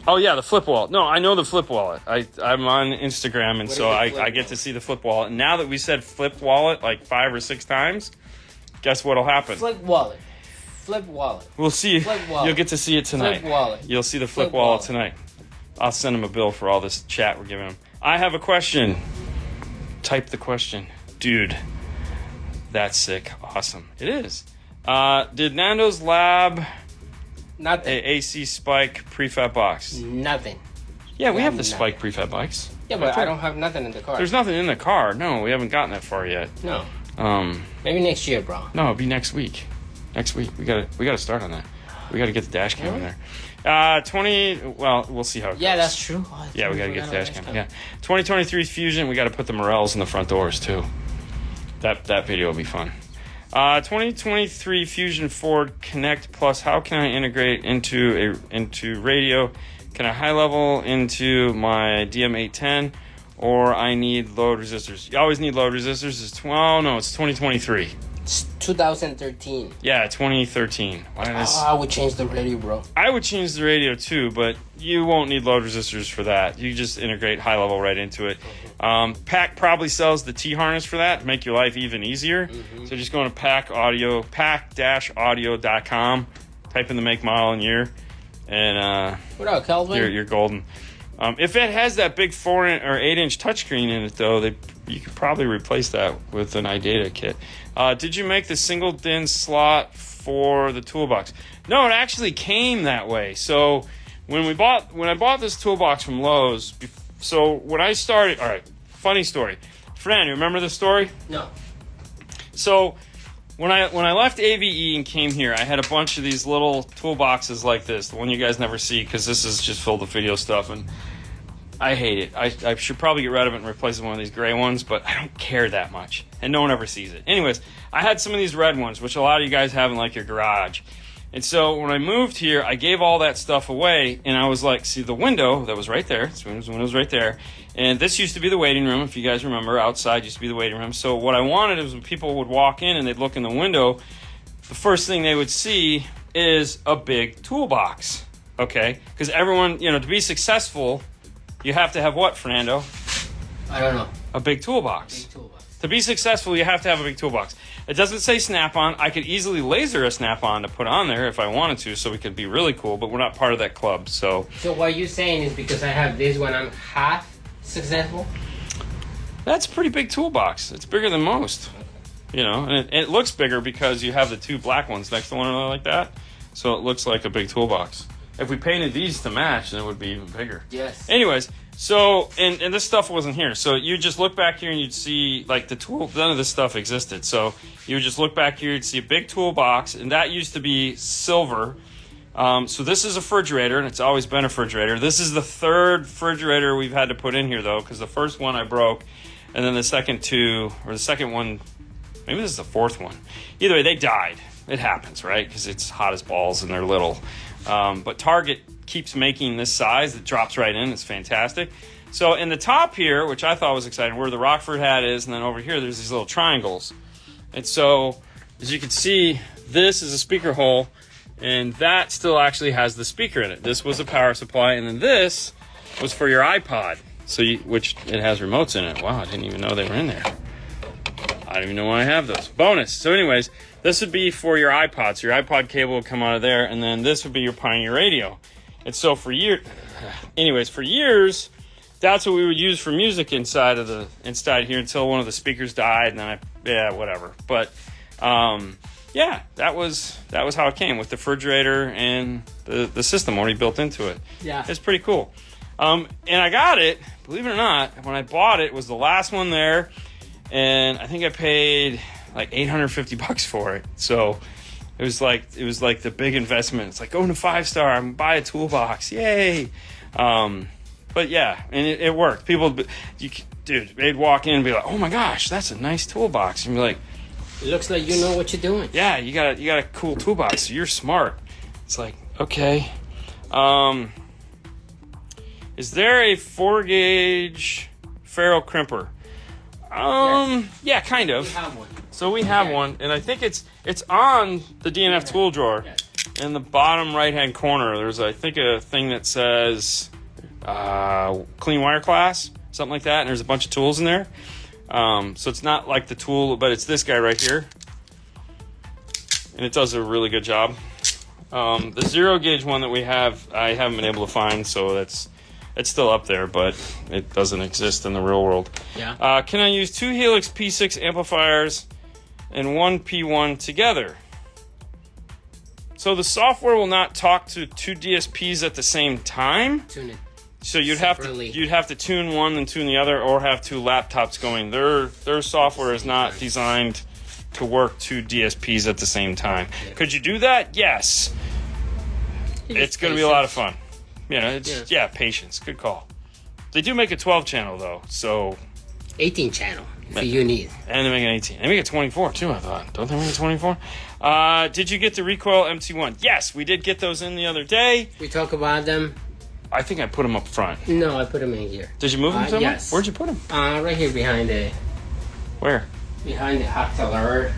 Oh yeah, the flip wallet. No, I know the flip wallet. I'm on Instagram, and so I get to see the flip wallet. And now that we said flip wallet like 5 or 6 times, guess what'll happen? Flip wallet. We'll see. Flip wallet. You'll get to see it tonight. Flip wallet. You'll see the flip wallet tonight. I'll send him a bill for all this chat we're giving him. I have a question. Type the question. Dude, that's sick. Awesome. It is. Did Nando's Lab Nothing. a AC Spike prefab box? Nothing. Yeah, we have the Spike prefab box. Yeah, but I don't have nothing in the car. There's nothing in the car. No, we haven't gotten that far yet. No. Maybe next year, bro. No, it'll be next week. Next week. We gotta start on that. We gotta get the dash cam in there. 20. Well, we'll see how it goes. Yeah, that's true. Yeah, we gotta get the dash cam. Yeah, 2023 Fusion. We gotta put the Morels in the front doors too. That video will be fun. 2023 Fusion Ford Connect Plus. How can I integrate into radio? Can I high level into my DM810, or I need load resistors? You always need load resistors. It's 2023. It's 2013. Yeah, 2013. I would change the radio, bro. I would change the radio too, but you won't need load resistors for that. You just integrate high level right into it. Pack probably sells the T-harness for that to make your life even easier. Mm-hmm. So just go to pack-audio.com, type in the make, model, and year, and what up, Kelvin? You're golden. If it has that big 4 or 8 inch touchscreen in it, though, you could probably replace that with an iData kit. Did you make the single DIN slot for the toolbox? No, it actually came that way. So when I bought this toolbox from Lowe's, so when I started, all right, funny story. Fernando, you remember this story? No. So when I left AVE and came here, I had a bunch of these little toolboxes like this, the one you guys never see because this is just filled with video stuff, and I hate it. I should probably get rid of it and replace it with one of these gray ones, but I don't care that much, and no one ever sees it. Anyways, I had some of these red ones, which a lot of you guys have in like your garage. And so when I moved here, I gave all that stuff away, and I was like, see the window that was right there. The window was right there. And this used to be the waiting room, if you guys remember. Outside used to be the waiting room. So what I wanted is when people would walk in and they'd look in the window, the first thing they would see is a big toolbox, okay? Because everyone, to be successful, you have to have what, Fernando? I don't know. A big toolbox. To be successful, you have to have a big toolbox. It doesn't say snap-on. I could easily laser a snap-on to put on there if I wanted to, so we could be really cool, but we're not part of that club, so... So what you're saying is because I have this one, I'm half successful? That's a pretty big toolbox. It's bigger than most. You know, and it looks bigger because you have the two black ones next to one another like that. So it looks like a big toolbox. If we painted these to match, then it would be even bigger. Yes. Anyways, so, and this stuff wasn't here. So you just look back here and you'd see, like, the tool, none of this stuff existed. So you would just look back here, you'd see a big toolbox, and that used to be silver. So this is a refrigerator, and it's always been a refrigerator. This is the third refrigerator we've had to put in here, though, because the first one I broke, and then the second two, or the second one, maybe this is the fourth one. Either way, they died. It happens, right? Because it's hot as balls and they're little. But Target keeps making this size. It drops right in. It's fantastic. So in the top here, which I thought was exciting, where the Rockford hat is, and then over here, there's these little triangles. And so, as you can see, this is a speaker hole, and that still actually has the speaker in it. This was a power supply, and then this was for your iPod, which it has remotes in it. Wow, I didn't even know they were in there. I don't even know why I have those. Bonus. So anyways, this would be for your iPod. So your iPod cable would come out of there, and then this would be your Pioneer radio. And so for years, that's what we would use for music inside here until one of the speakers died, and then whatever. But yeah, that was how it came with the refrigerator and the system already built into it. Yeah, it's pretty cool. And I got it, believe it or not, when I bought it, it was the last one there. And I think I paid like $850 for it. So it was like the big investment. It's like going to 5-star, I'm gonna buy a toolbox, yay! But yeah, and it worked. People, they'd walk in and be like, "Oh my gosh, that's a nice toolbox," and be like, "It looks like you know what you're doing." Yeah, you got a cool toolbox. So you're smart. It's like, okay. Is there a 4-gauge ferrule crimper? Yes. Yeah, kind of. We have one. So we have one, and I think it's on the DNF tool drawer. Yes. In the bottom right-hand corner. There's, I think, a thing that says clean wire class, something like that, and there's a bunch of tools in there. So it's not like the tool, but it's this guy right here, and it does a really good job. The 0-gauge one that we have, I haven't been able to find, so it's still up there, but it doesn't exist in the real world. Yeah. Can I use 2 Helix P6 amplifiers and 1 P1 together? So the software will not talk to 2 DSPs at the same time. Tune it. So you'd separately. have to tune one and tune the other, or have 2 laptops going. Their software is not designed to work 2 DSPs at the same time. Yeah. Could you do that? Yes. It's going to be a lot of fun. Yeah, patience. Good call. They do make a 12-channel, though, so... 18-channel, if you need. And they make an 18. They make a 24, too, I thought. Don't they make a 24? Did you get the Recoil MT1? Yes, we did get those in the other day. We talk about them. I think I put them up front. No, I put them in here. Did you move them somewhere? Yes. Where'd you put them? Right here behind the... Where? Behind the hot color.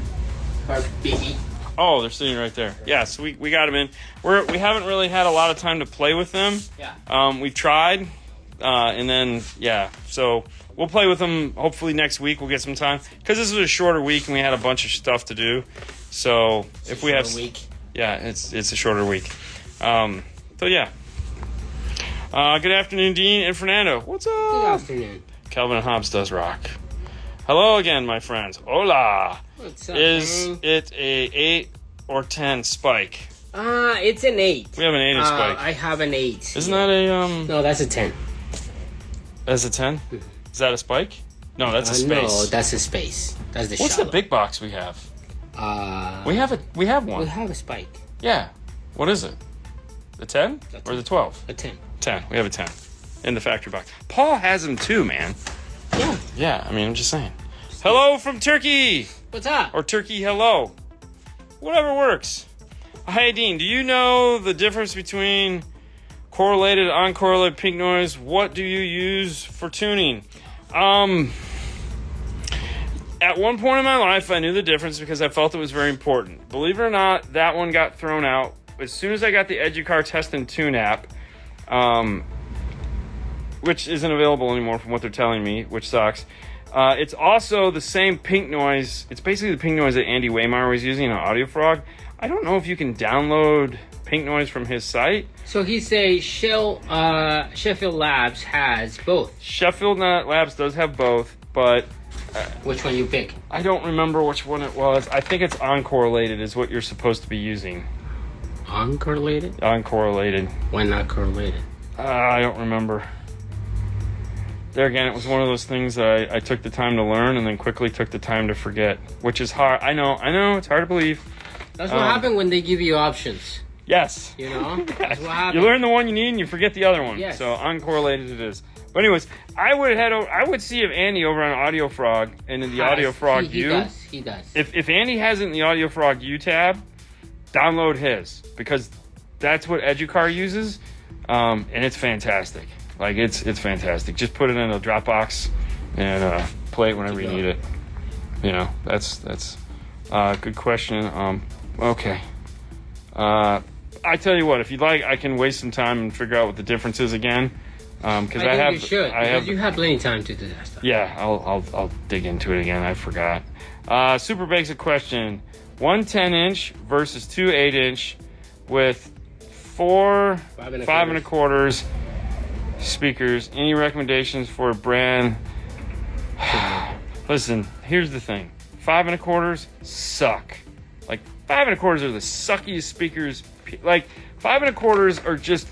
Or biggie. Oh, they're sitting right there. Yeah, so we got them in. We haven't really had a lot of time to play with them. Yeah. We've tried, and then so we'll play with them. Hopefully next week we'll get some time, because this was a shorter week and we had a bunch of stuff to do. So if we have week. Yeah, it's a shorter week. So yeah. Good afternoon, Dean and Fernando. What's up? Good afternoon. Calvin and Hobbes does rock. Hello again, my friends. Hola. What's up, Is man? it a 8 or 10 spike? It's an 8. We have an 8-inch spike. I have an 8. Isn't that a No, that's a 10. That's a 10? Is that a spike? No, that's a space. No, that's a space. That's the What's shallow. the big box we have? We have one. We have a spike. Yeah. What is it? The 10 or the 12? A 10. 10. We have a 10 in the factory box. Paul has them too, man. Yeah. Yeah, I mean, I'm just saying. Hello from Turkey. What's up? Or Turkey hello. Whatever works. Hi, Dean. Do you know the difference between correlated and uncorrelated pink noise? What do you use for tuning? At one point in my life, I knew the difference because I felt it was very important. Believe it or not, that one got thrown out. As soon as I got the Educar Test and Tune app, which isn't available anymore from what they're telling me, which sucks. It's also the same pink noise. It's basically the pink noise that Andy Waymire was using on Audio Frog. I don't know if you can download pink noise from his site. So he says Sheffield Labs has both. Sheffield Labs does have both. but Which one you pick? I don't remember which one it was. I think it's uncorrelated is what you're supposed to be using. Uncorrelated? Uncorrelated. Why not correlated? I don't remember. There again, it was one of those things that I took the time to learn and then quickly took the time to forget, which is hard. I know, it's hard to believe. That's what happened when they give you options. Yes. You know? Yes. That's what happened. You learn the one you need and you forget the other one. Yes. So uncorrelated it is. But anyways, I would see if Andy over on Audio Frog and in the Audio Frog he does. He does. If Andy has it in the Audio Frog U tab, download his because that's what Educar uses, and it's fantastic. Like it's fantastic. Just put it in a Dropbox and play it whenever you need it. You know, that's good question. Okay. I tell you what, if you'd like, I can waste some time and figure out what the difference is again. Because I think you should. You have plenty of time to do that stuff. Yeah, I'll dig into it again. I forgot. Super basic question: 1 10-inch versus 2 8-inch with 4 5 1/4 speakers. Any recommendations for a brand? Listen, here's the thing: 5 1/4 suck. Like 5 1/4 are the suckiest speakers. Like 5 1/4 are just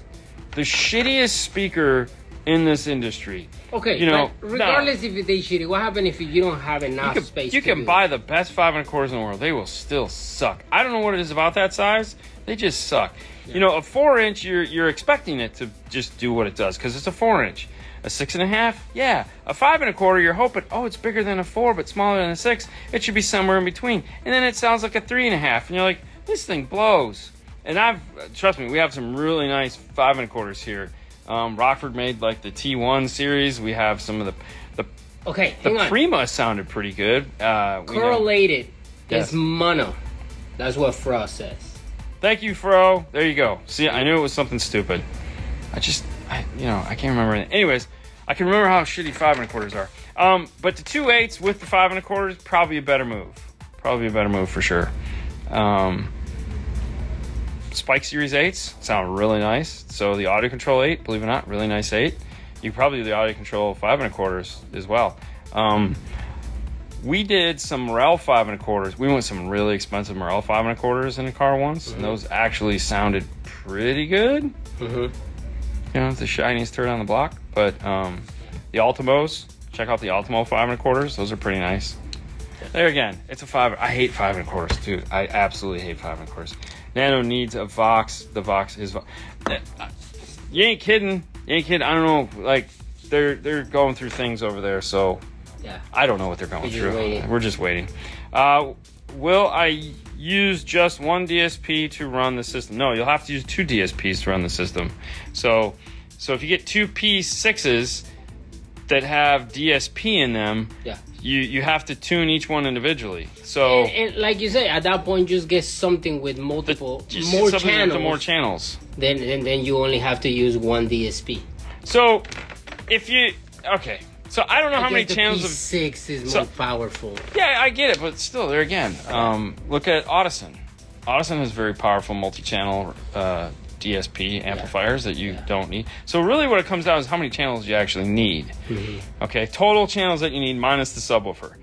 the shittiest speaker in this industry. Okay, you know, but regardless if they shitty, what happens if you don't have enough space? You can buy the best 5 1/4 in the world. They will still suck. I don't know what it is about that size. They just suck. Yeah. You know, a 4-inch, you're expecting it to just do what it does because it's a 4-inch. A 6.5, yeah. A 5 1/4, you're hoping, it's bigger than a 4, but smaller than a 6. It should be somewhere in between. And then it sounds like a 3.5, and you're like, this thing blows. And trust me, we have some really nice 5 1/4 here. Rockford made like the T1 series. We have some of the Prima sounded pretty good. Correlated is mono. That's what Fro says. Thank you, Fro. There you go. See, I knew it was something stupid. I can't remember anything. Anyways, I can remember how shitty 5 1/4 are. But the 2 8s with the 5 1/4 probably a better move. Probably a better move for sure. Spike Series 8s sound really nice. So the Audio Control 8, believe it or not, really nice 8. You can probably do the Audio Control 5 1/4 as well. We did some Morel 5 1/4. We went some really expensive Morel 5 1/4 in a car once, and those actually sounded pretty good. You know, it's the shiniest turd on the block. But the Ultimos, check out the Ultimo 5 1/4. Those are pretty nice. There again, it's a 5. I hate 5 1/4, dude. I absolutely hate 5 1/4. Nano needs a Vox. The Vox is. You ain't kidding. I don't know. Like they're going through things over there, so yeah. I don't know what they're going through. We're just waiting. Will I use just one DSP to run the system? No, you'll have to use 2 DSPs to run the system. So if you get 2 P6s that have DSP in them, yeah. You have to tune each one individually. So and like you say, at that point, just get something with more channels. More channels. Then you only have to use 1 DSP. So if you so I don't know how many channels. P6 is more powerful. Yeah, I get it, but still, there again, look at Audison. Audison has very powerful multi-channel DSP amplifiers that you don't need. So really what it comes down is how many channels you actually need. Okay, total channels that you need minus the subwoofer.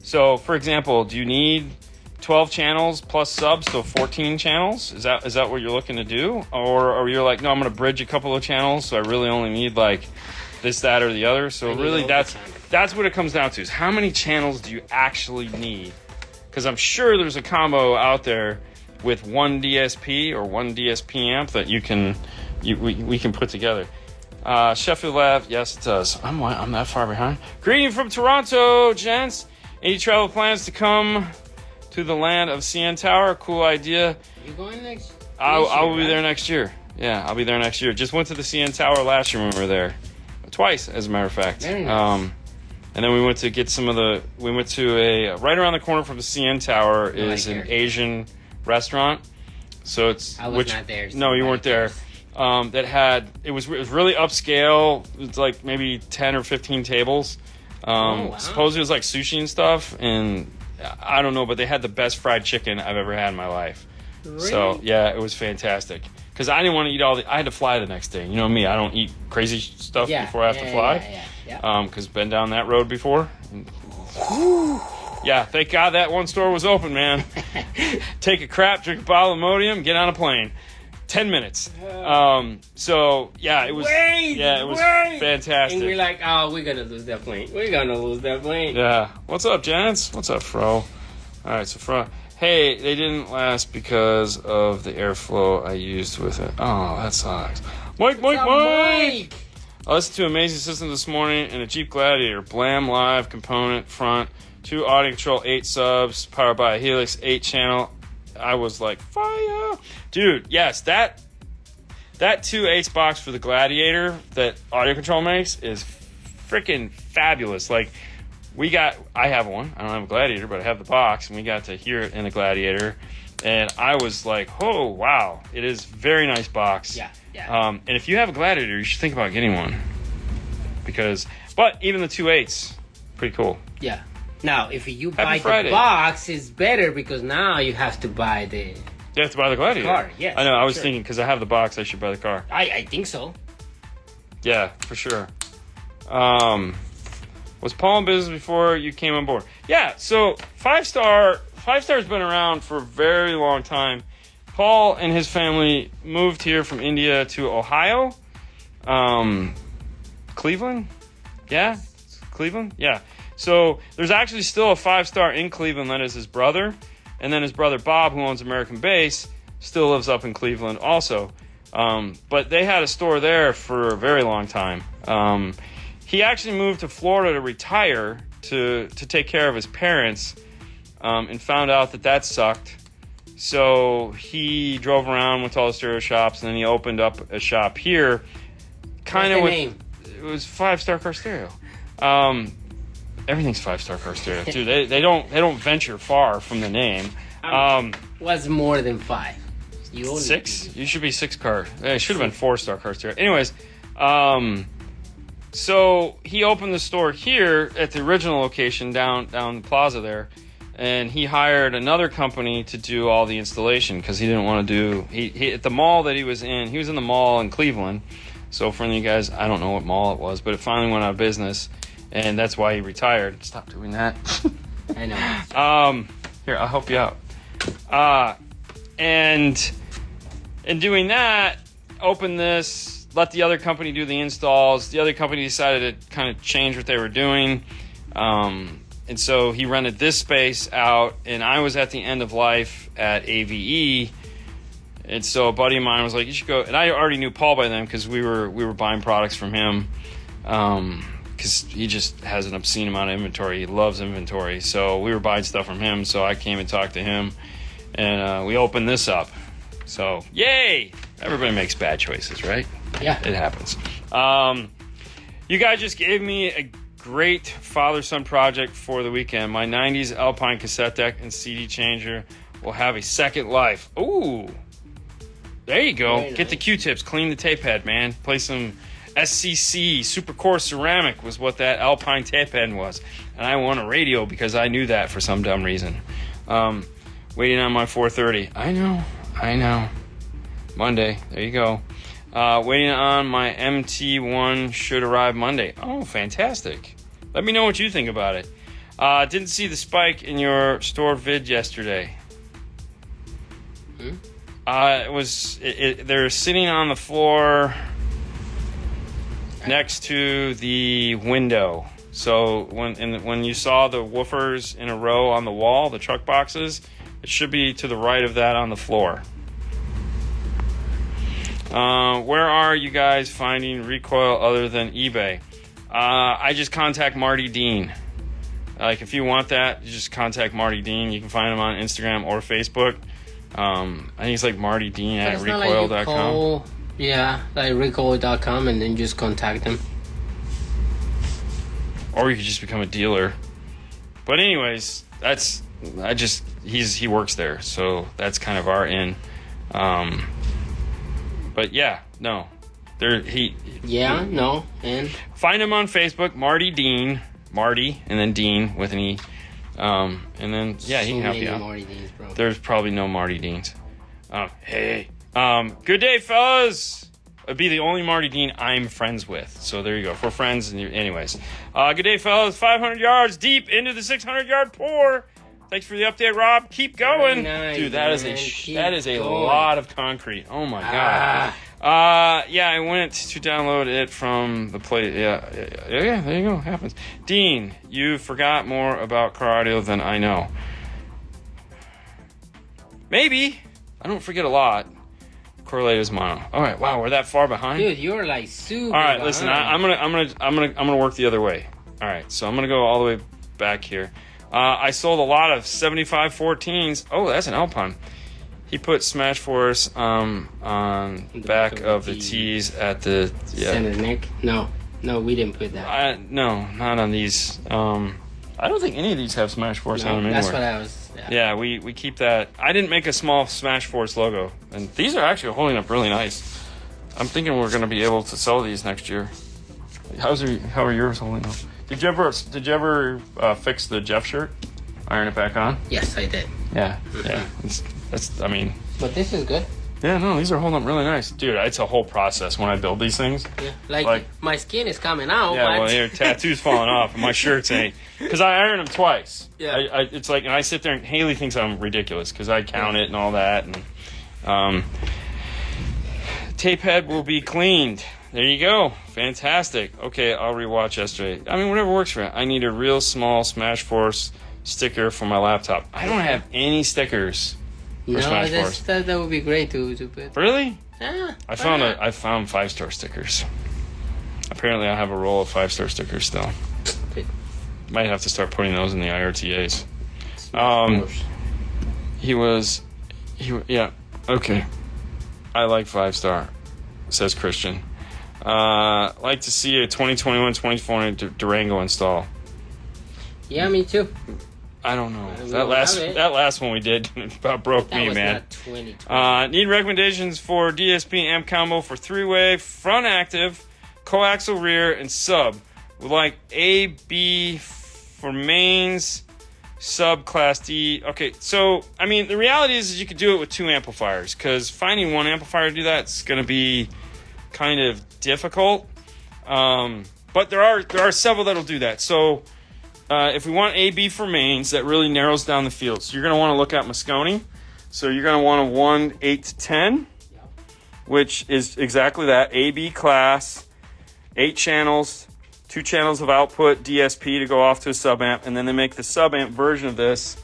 So for example, do you need 12 channels plus subs, so 14 channels? Is that what you're looking to do? Or you're like, no, I'm going to bridge a couple of channels, so I really only need like this, that, or the other. So really that's what it comes down to, is how many channels do you actually need? Because I'm sure there's a combo out there with 1 DSP or 1 DSP amp that we can put together. Sheffield Lab, yes it does. I'm that far behind. Greeting from Toronto, gents. Any travel plans to come to the land of CN Tower? Cool idea. You going next? I will be there next year. Yeah, I'll be there next year. Just went to the CN Tower last year when we were there. Twice, as a matter of fact. Very nice. And then we went to get we went to a, right around the corner from the CN Tower is an Asian restaurant. So it's, I was not there. No, you weren't there. It was really upscale. It was like maybe 10 or 15 tables. Wow. Supposedly it was like sushi and stuff. And I don't know, but they had the best fried chicken I've ever had in my life. Really? So yeah, it was fantastic. because I didn't want to eat I had to fly the next day. You know me, I don't eat crazy stuff before I have to fly. Because been down that road before. Yeah, thank God that one store was open, man. Take a crap, drink a bottle of Imodium, get on a plane. 10 minutes. So yeah, it was. It was fantastic. And we're like, oh, we're gonna lose that plane. We're gonna lose that plane. Yeah. What's up, Janice? What's up, Fro? All right, so Fro. Hey, they didn't last because of the airflow I used with it. Oh, that sucks. Mike. I listened to Amazing System this morning in a Jeep Gladiator. Blam Live component front, 2 audio control, 8 subs, powered by a Helix 8 channel. I was like, fire. Dude, yes, that 2/8 box for the Gladiator that audio control makes is freaking fabulous. Like, I have one. I don't have a Gladiator, but I have the box, and we got to hear it in the Gladiator. And I was like, oh, wow. It is a very nice box. Yeah. And if you have a Gladiator, you should think about getting one. But even the 2/8, pretty cool. Yeah. Now, if you buy the box, it's better because now you have to buy the... You have to buy the Gladiator. Car, yes. I know, I was thinking, because I have the box, I should buy the car. I think so. Yeah, for sure. Was Paul in business before you came on board? Yeah, so 5-Star's been around for a very long time. Paul and his family moved here from India to Ohio. Cleveland? Yeah? Cleveland? Yeah. So there's actually still a 5-Star in Cleveland that is his brother. And then his brother Bob, who owns American Base, still lives up in Cleveland also. But they had a store there for a very long time. He actually moved to Florida to retire to take care of his parents and found out that sucked. So he drove around, went to all the stereo shops, and then he opened up a shop here. Kind of with name? It was 5-Star Car Stereo. Everything's 5-Star Car Stereo, dude. They don't venture far from the name. What's more than 5? 6? You should be 6 car. It should have been 4-Star Car Stereo. Anyways, so he opened the store here at the original location down the plaza there, and he hired another company to do all the installation because he didn't want to do. He at the mall that he was in. He was in the mall in Cleveland. So for you guys, I don't know what mall it was, but it finally went out of business. And that's why he retired. Stop doing that. I know. Here, I'll help you out. And in doing that, open this, let the other company do the installs. The other company decided to kind of change what they were doing. And so he rented this space out, and I was at the end of life at AVE. And so a buddy of mine was like, you should go. And I already knew Paul by then because we were buying products from him. Because he just has an obscene amount of inventory. He loves inventory. So we were buying stuff from him. So I came and talked to him. And we opened this up. So, yay! Everybody makes bad choices, right? Yeah. It happens. You guys just gave me a great father-son project for the weekend. My 90s Alpine cassette deck and CD changer will have a second life. Ooh! There you go. Very Get nice. the Q-tips. Clean the tape head, man. Play some... SCC Supercore Ceramic was what that Alpine tape head was. And I won a radio because I knew that for some dumb reason. Waiting on my 430. I know. Monday. There you go. Waiting on my MT1 should arrive Monday. Oh, fantastic. Let me know what you think about it. Didn't see the spike in your store vid yesterday. They're sitting on the floor next to the window. So when you saw the woofers in a row on the wall, the truck boxes, it should be to the right of that on the floor. Where are you guys finding recoil other than eBay? I just contact Marty Dean. Like, if you want that, you just contact Marty Dean. You can find him on Instagram or Facebook. I think it's like Marty Dean at recoil.com. Yeah, like recoil.com, and then just contact him. Or you could just become a dealer. But anyways, he works there, so that's kind of our in. But yeah, no. And Find him on Facebook, Marty Dean. Marty, and then Dean with an E. And then, yeah, he can help you out. Marty Deans, bro. There's probably no Marty Deans. Hey, Good day, fellas. It'd be the only Marty Dean I'm friends with. So there you go. If we're friends, anyways. Good day, fellas. 500 yards deep into the 600-yard pour. Thanks for the update, Rob. Keep going. Nice, dude, that is a going. lot of concrete. Oh, my God. Yeah, I went to download it from the play. Yeah, there you go. Happens. Dean, you forgot more about car audio than I know. Maybe. I don't forget a lot. Correlated is mono. All right. Wow, we're that far behind. Dude, you're like super. All right, listen. I'm gonna work the other way. All right, so I'm gonna go all the way back here. I sold a lot of 75 14s. Oh, that's an Alpine. He put Smash Force on the back of the T's at the center neck. No, we didn't put that. No, not on these. I don't think any of these have Smash Force on them anymore. That's what I was. Yeah, we keep that. I didn't make a small Smash Force logo, and these are actually holding up really nice. I'm thinking we're going to be able to sell these next year. How are yours holding up? Did you ever fix the Jeff shirt? Iron it back on? Yes, I did. Yeah. But this is good. Yeah, no, these are holding up really nice, dude. It's a whole process when I build these things. Yeah, like my skin is coming out. Yeah, well, your tattoo's falling off, and my shirts ain't. Because I iron them twice. Yeah. It's like, and I sit there, and Haley thinks I'm ridiculous because I count it and all that. And tape head will be cleaned. There you go. Fantastic. Okay, I'll rewatch yesterday. I mean, whatever works for you. I need a real small Smash Force sticker for my laptop. I don't have any stickers for Smash Force. That would be great to put. Really? Yeah. I found 5-star stickers. Apparently, I have a roll of 5-star stickers still. Might have to start putting those in the IRTAs. Yeah. Okay. I like 5-star, says Christian. Like to see a 2021-2020 Durango install. Yeah, me too. I don't know. That last one we did about broke me, man. Not 2020. Need recommendations for DSP amp combo for 3-way, front active, coaxial rear, and sub. With like A, B for mains, sub class D. Okay, so I mean the reality is you could do it with 2 amplifiers because finding one amplifier to do that is going to be kind of difficult. But there are several that'll do that. So if we want A-B for mains, that really narrows down the field. So you're going to want to look at Moscone. So you're going to want a 1 8 to 10, which is exactly that. A-B class, 8 channels, 2 channels of output, DSP to go off to a sub-amp, and then they make the sub-amp version of this.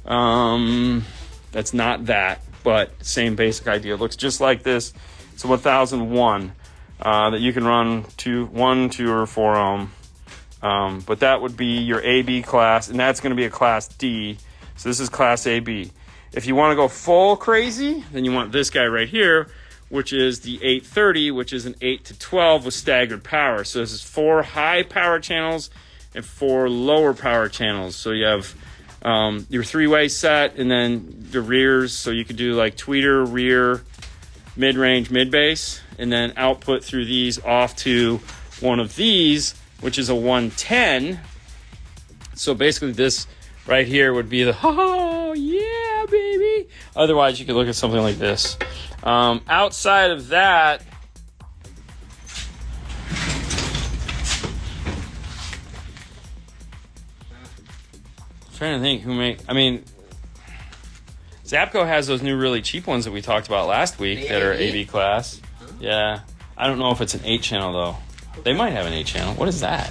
That's not that, but same basic idea. It looks just like this. It's a 1001 that you can run to 1, 2, or 4 ohm. But that would be your AB class, and that's going to be a class D. So this is class AB. If you want to go full crazy, then you want this guy right here, which is the 830, which is an 8 to 12 with staggered power. So this is 4 high power channels and 4 lower power channels. So you have your 3-way set, and then the rears. So you could do like tweeter, rear, mid-range, mid-bass, and then output through these off to one of these, which is a 110. So basically this right here would be the, oh, yeah, baby. Otherwise, you could look at something like this. Outside of that, I'm trying to think Zapco has those new really cheap ones that we talked about last week that are AB class. Yeah. I don't know if it's an 8-channel, though. They might have an 8-channel. What is that?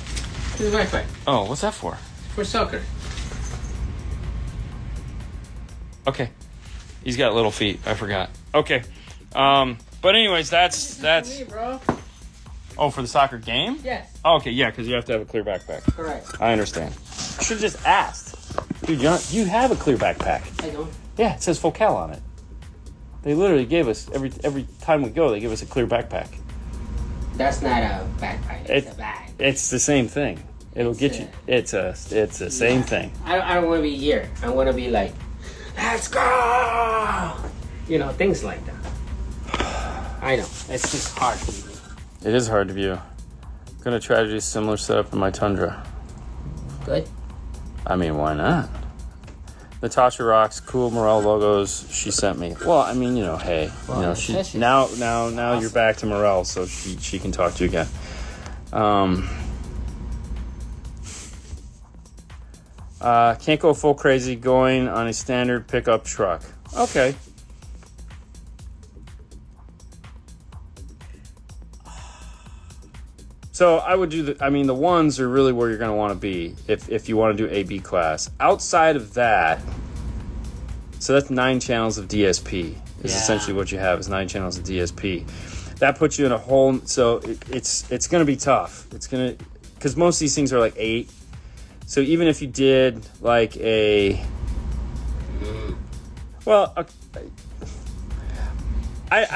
It's Wi-Fi. Oh, what's that for? For soccer. Okay. He's got little feet. I forgot. Okay. But anyways, that's For me, bro. Oh, for the soccer game? Yes. Oh, okay, yeah, because you have to have a clear backpack. Correct. I understand. I should have just asked. Dude, you have a clear backpack. I don't. Yeah, it says Focal on it. They literally gave us, every time we go, they give us a clear backpack. That's not a backpack. It's a bag. It's the same thing. It'll get you. It's a same thing. I don't want to be here. I want to be like, let's go. You know, things like that. I know. It's just hard to view. It is hard to view. I'm going to try to do a similar setup in my Tundra. Good. I mean, why not? Natasha rocks. Cool Morel logos she sent me. Well, I mean, hey, she now awesome. You're back to Morel, so she can talk to you again. Can't go full crazy going on a standard pickup truck. Okay. So I would do the ones are really where you're going to want to be if you want to do AB class. Outside of that, so that's 9 channels of DSP is essentially what you have is 9 channels of DSP. That puts you in a whole, so it's going to be tough. It's going to, because most of these things are like 8. So even if you did like I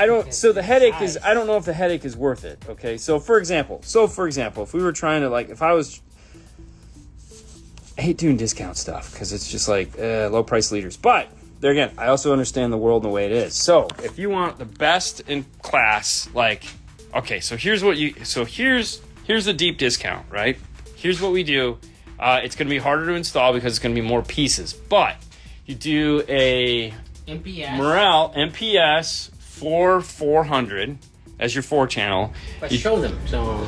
don't. So the headache is. I don't know if the headache is worth it. Okay. So for example, if we were trying to I hate doing discount stuff because it's just like low price leaders. But there again, I also understand the world and the way it is. So if you want the best in class, so here's the deep discount, right? Here's what we do. It's going to be harder to install because it's going to be more pieces. But you do a Morel MPS 400 as your 4-channel. But show them. So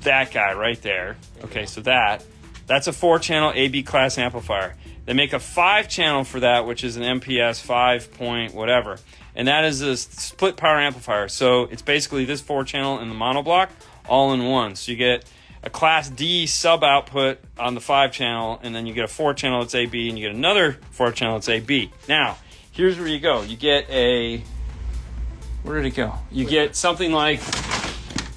that guy right there. Okay, so that's a 4-channel AB class amplifier. They make a 5-channel for that, which is an MPS 5 point whatever. And that is a split power amplifier. So it's basically this 4-channel and the monoblock all in one. So you get a class D sub output on the 5-channel, and then you get a 4-channel that's AB, and you get another 4-channel that's AB. Now, here's where you go. You get where did it go? You get something like,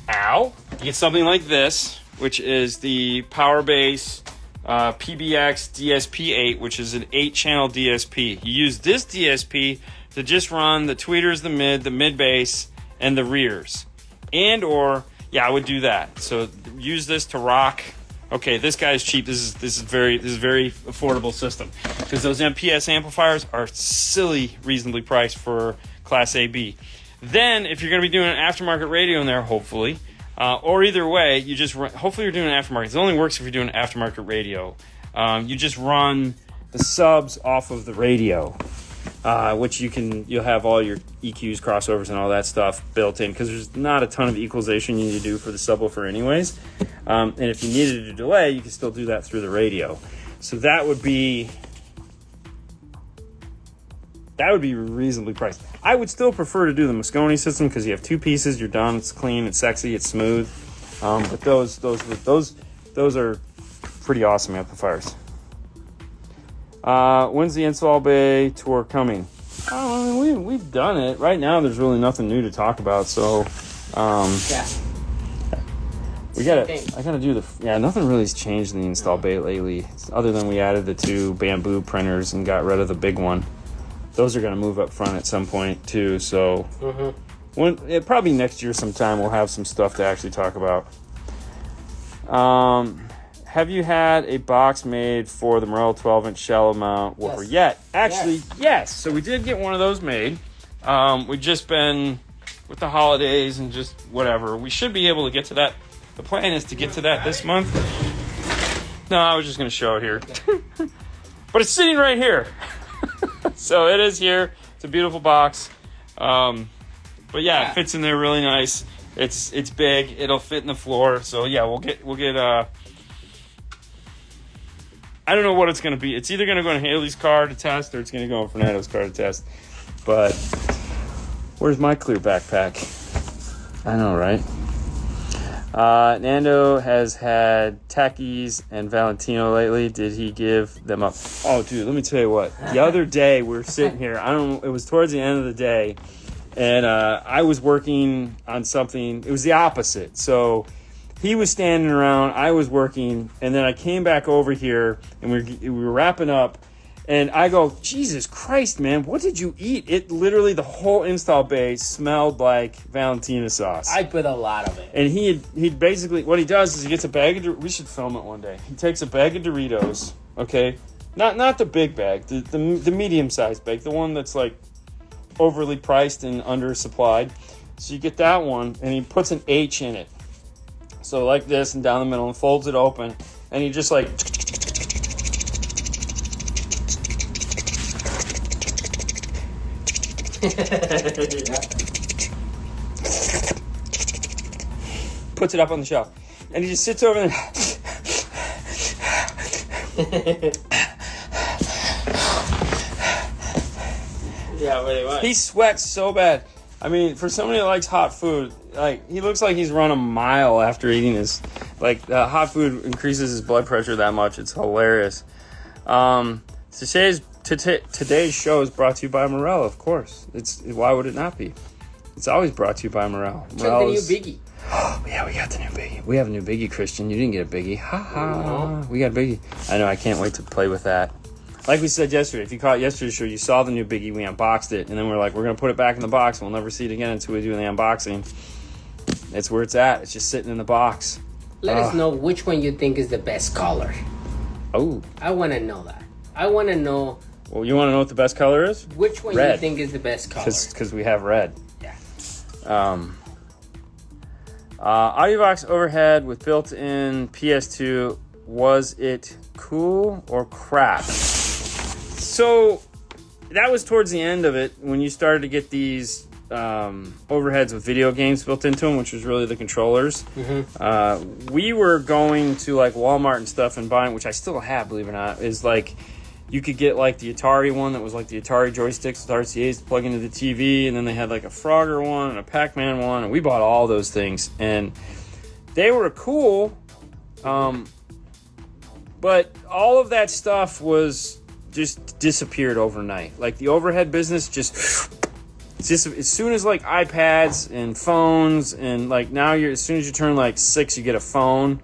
you get something like this, which is the Power Base PBX DSP 8, which is an 8-channel DSP. You use this DSP to just run the tweeters, the mid bass, and the rears. I would do that. So use this to rock. Okay, this guy's cheap. This is very affordable system because those MPS amplifiers are silly, reasonably priced for Class AB. Then, if you're going to be doing an aftermarket radio in there, hopefully, or either way, you just run, hopefully you're doing an aftermarket. It only works if you're doing an aftermarket radio. You just run the subs off of the radio, which you'll have all your EQs, crossovers, and all that stuff built in because there's not a ton of equalization you need to do for the subwoofer anyways. And if you needed a delay, you can still do that through the radio. So that would be reasonably priced. I would still prefer to do the Moscone system because you have 2 pieces. You're done. It's clean. It's sexy. It's smooth. But those are pretty awesome amplifiers. When's the install bay tour coming? We've done it. Right now, there's really nothing new to talk about. So, I gotta do nothing really has changed in the install bay lately, other than we added the 2 bamboo printers and got rid of the big one. Those are going to move up front at some point too. So, probably next year sometime we'll have some stuff to actually talk about. Have you had a box made for the Morel 12-inch shallow mount woofer yet? Actually, yes. So we did get one of those made. We've just been with the holidays and just whatever. We should be able to get to that. The plan is to get to that this month. No, I was just going to show it here. But it's sitting right here. So it is here. It's a beautiful box. But it fits in there really nice. It's big. It'll fit in the floor. So we'll get I don't know what it's going to be. It's either going to go in Haley's car to test or it's going to go in Fernando's car to test. But where's my clear backpack? I know, right? Nando has had Takis and Valentino lately. Did he give them up? Oh, dude, let me tell you what. The other day we were sitting here. It was towards the end of the day, and I was working on something. It was the opposite. So he was standing around, I was working, and then I came back over here, and we were wrapping up. And I go, Jesus Christ, man, what did you eat? It literally, the whole install bay smelled like Valentina sauce. I put a lot of it. And he'd basically, what he does is he gets a bag of, we should film it one day. He takes a bag of Doritos, okay? Not the big bag, the medium-sized bag, the one that's like overly priced and undersupplied. So you get that one, and he puts an H in it. So like this, and down the middle, and folds it open, and he just like... Puts it up on the shelf. And he just sits over there. Yeah, pretty much. He sweats so bad. I mean, for somebody that likes hot food, like, he looks like he's run a mile after eating his, like, hot food increases his blood pressure that much. It's hilarious. Today's show is brought to you by Morel, of course. Why would it not be? It's always brought to you by Morel. Check the new Biggie. Oh, yeah, we got the new Biggie. We have a new Biggie, Christian. You didn't get a Biggie. Ha ha. No. We got a Biggie. I know, I can't wait to play with that. Like we said yesterday, if you caught yesterday's show, you saw the new Biggie, we unboxed it, and then we're like, we're going to put it back in the box. We'll never see it again until we do the unboxing. It's where it's at. It's just sitting in the box. Let us know which one you think is the best color. Oh. I want to know that. I want to know... Well, you want to know what the best color is? Which one Red. you think is the best color? Because we have red. Yeah. Audio box overhead with built-in PS2. Was it cool or crap? So that was towards the end of it when you started to get these overheads with video games built into them, which was really the controllers. Mm-hmm. We were going to like Walmart and stuff and buying, which I still have, believe it or not, is like you could get like the Atari one that was like the Atari joysticks with RCAs to plug into the TV, and then they had like a Frogger one and a Pac-Man one, and we bought all those things, and they were cool. But all of that stuff was just disappeared overnight. Like the overhead business just as soon as like iPads and phones and like now as soon as you turn like 6, you get a phone.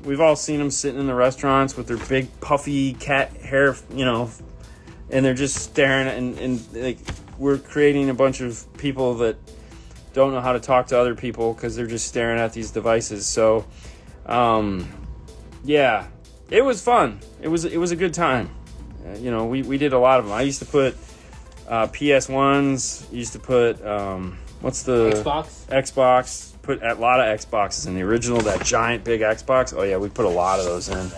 We've all seen them sitting in the restaurants with their big puffy cat hair, and they're just staring and like we're creating a bunch of people that don't know how to talk to other people because they're just staring at these devices. So, yeah, it was fun. It was a good time. We did a lot of them. I used to put PS1s. Used to put what's the Xbox. Put a lot of Xboxes in the original. That giant big Xbox. Oh yeah, we put a lot of those in.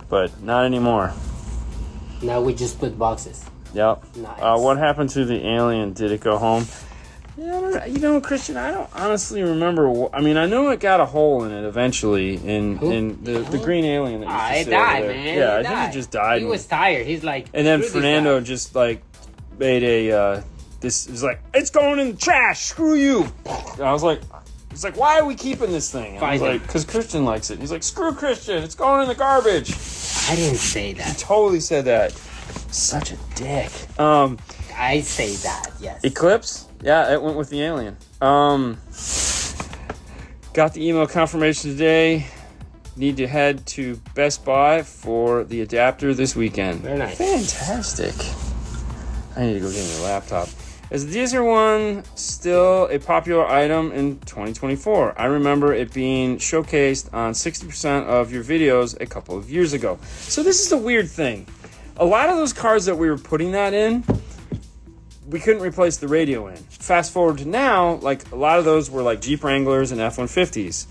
But not anymore. Now we just put boxes. Yep. Nice. What happened to the alien? Did it go home? Yeah, Christian, I don't honestly remember. I mean, I know it got a hole in it eventually in the green alien that used to sit over there. Man. Yeah, I died. think it just died. He was tired. He's like, and then Fernando just like made a this is like, it's going in the trash. Screw you. And I was like, it's like, why are we keeping this thing? And I was like, because Christian likes it. And he's like, screw Christian. It's going in the garbage. I didn't say that. He totally said that. Such a dick. I say that. Yes. Eclipse. Yeah, it went with the alien. Got the email confirmation today. Need to head to Best Buy for the adapter this weekend. Very nice. Fantastic. I need to go get me a laptop. Is the DSR-1 still a popular item in 2024? I remember it being showcased on 60% of your videos a couple of years ago. So this is the weird thing. A lot of those cars that we were putting that in, we couldn't replace the radio in. Fast forward to now, like a lot of those were like Jeep Wranglers and F-150s.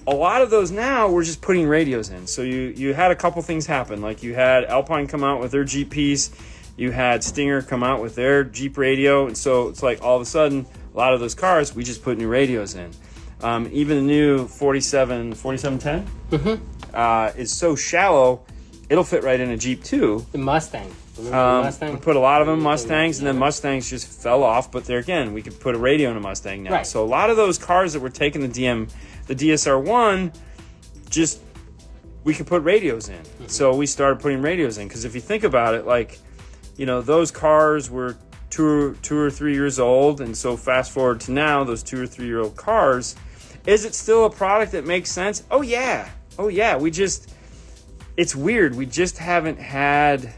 A lot of those now we're just putting radios in. So you had a couple things happen. Like you had Alpine come out with their Jeep piece. You had Stinger come out with their Jeep radio. And so it's like all of a sudden, a lot of those cars, we just put new radios in. Even the new 4710 is so shallow, it'll fit right in a Jeep too. The Mustang. Remember the Mustang? We put a lot of them Mustangs, and then Mustangs just fell off. But there again, we could put a radio in a Mustang now. Right. So a lot of those cars that were taking the DSR-1, just we could put radios in. Mm-hmm. So we started putting radios in because if you think about it, like those cars were two or 3 years old, and so fast forward to now, those 2 or 3 year old cars, is it still a product that makes sense? Oh yeah. It's weird. We just haven't had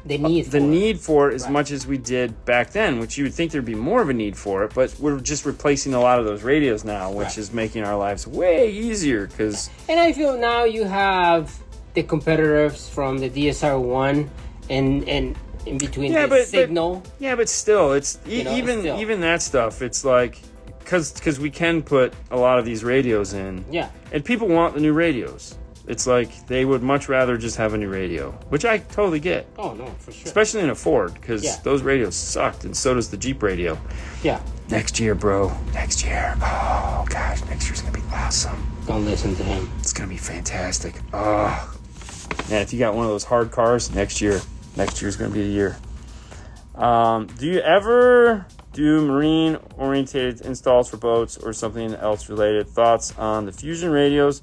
the need for it as much as we did back then, which you would think there'd be more of a need for it, but we're just replacing a lot of those radios now, which is making our lives way easier. And I feel now you have the competitors from the DSR-1 and in between Signal. But still, it's even that stuff. It's like because we can put a lot of these radios in. Yeah. And people want the new radios. It's like they would much rather just have a new radio, which I totally get. Oh, no, for sure. Especially in a Ford, because those radios sucked, and so does the Jeep radio. Yeah. Next year, bro. Next year. Oh, gosh. Next year's going to be awesome. Don't listen to him. It's going to be fantastic. Oh. Man, if you got one of those hard cars, next year's going to be the year. Do you ever do marine-oriented installs for boats or something else related? Thoughts on the Fusion radios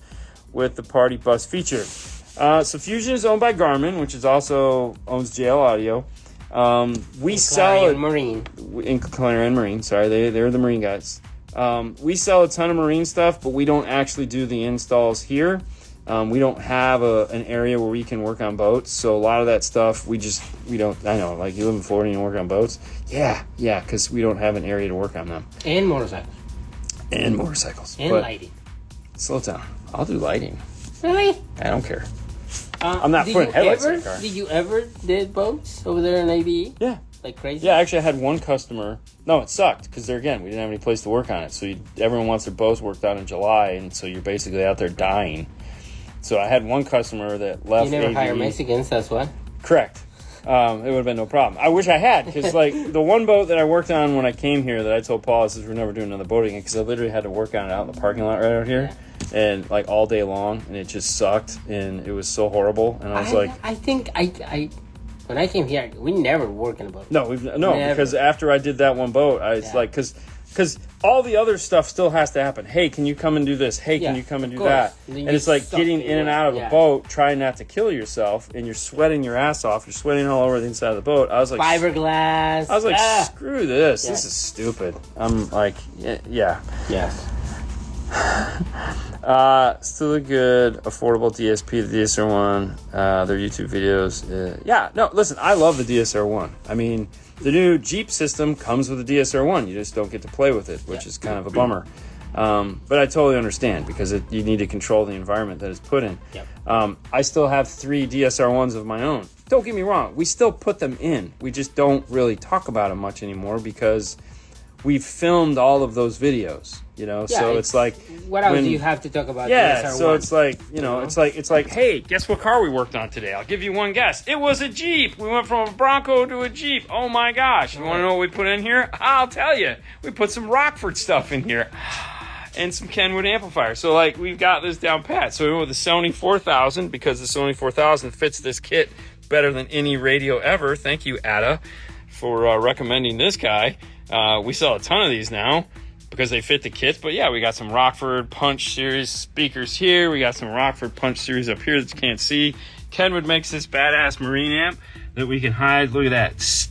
with the party bus feature? So Fusion is owned by Garmin, which is also owns JL Audio. We sell it. Marine. In Clarion Marine. Sorry, they're the Marine guys. We sell a ton of marine stuff, but we don't actually do the installs here. We don't have an area where we can work on boats, so a lot of that stuff we don't. I know, like you live in Florida and you work on boats. Yeah, because we don't have an area to work on them. And motorcycles. And but lighting. Slow down. I'll do lighting. Really? I don't care. I'm not putting headlights in the car. Did you ever did boats over there in ABE? Yeah. Like crazy? Yeah, actually I had one customer. No, it sucked because we didn't have any place to work on it. So everyone wants their boats worked on in July, and so you're basically out there dying. So I had one customer that left. You never ABE. hire Mexicans, that's why? Correct. It would have been no problem. I wish I had, because like the one boat that I worked on when I came here that I told Paul, I said, we're never doing another boat again, because I literally had to work on it out in the parking lot right out here, and like all day long, and it just sucked, and it was so horrible, and I was I think when I came here, we never worked in a boat. No, because after I did that one boat, it's like, because all the other stuff still has to happen. Hey, can you come and do this? Hey, can you come and do that? And it's like getting in and out of a boat, trying not to kill yourself, and you're sweating your ass off. You're sweating all over the inside of the boat. I was like, fiberglass. I was like, screw this. This is stupid. I'm like, yeah. Yes. Still a good, affordable DSP, the DSR1, their YouTube videos. Listen, I love the DSR1. I mean, the new Jeep system comes with a DSR1. You just don't get to play with it, which is kind of a bummer. But I totally understand, because you need to control the environment that it's put in. Yep. I still have 3 DSR1s of my own. Don't get me wrong. We still put them in. We just don't really talk about them much anymore, because we've filmed all of those videos, so it's like, what else do you have to talk about? DSR1? So it's like, it's like, hey, guess what car we worked on today? I'll give you one guess. It was a Jeep. We went from a Bronco to a Jeep. Oh my gosh. You want to know what we put in here? I'll tell you. We put some Rockford stuff in here and some Kenwood amplifiers. So like, we've got this down pat. So we went with the Sony 4000, because the Sony 4000 fits this kit better than any radio ever. Thank you, Ada, for recommending this guy. We sell a ton of these now because they fit the kits. But yeah, we got some Rockford Punch Series speakers here. We got some Rockford Punch Series up here that you can't see. Kenwood makes this badass marine amp that we can hide. Look at that,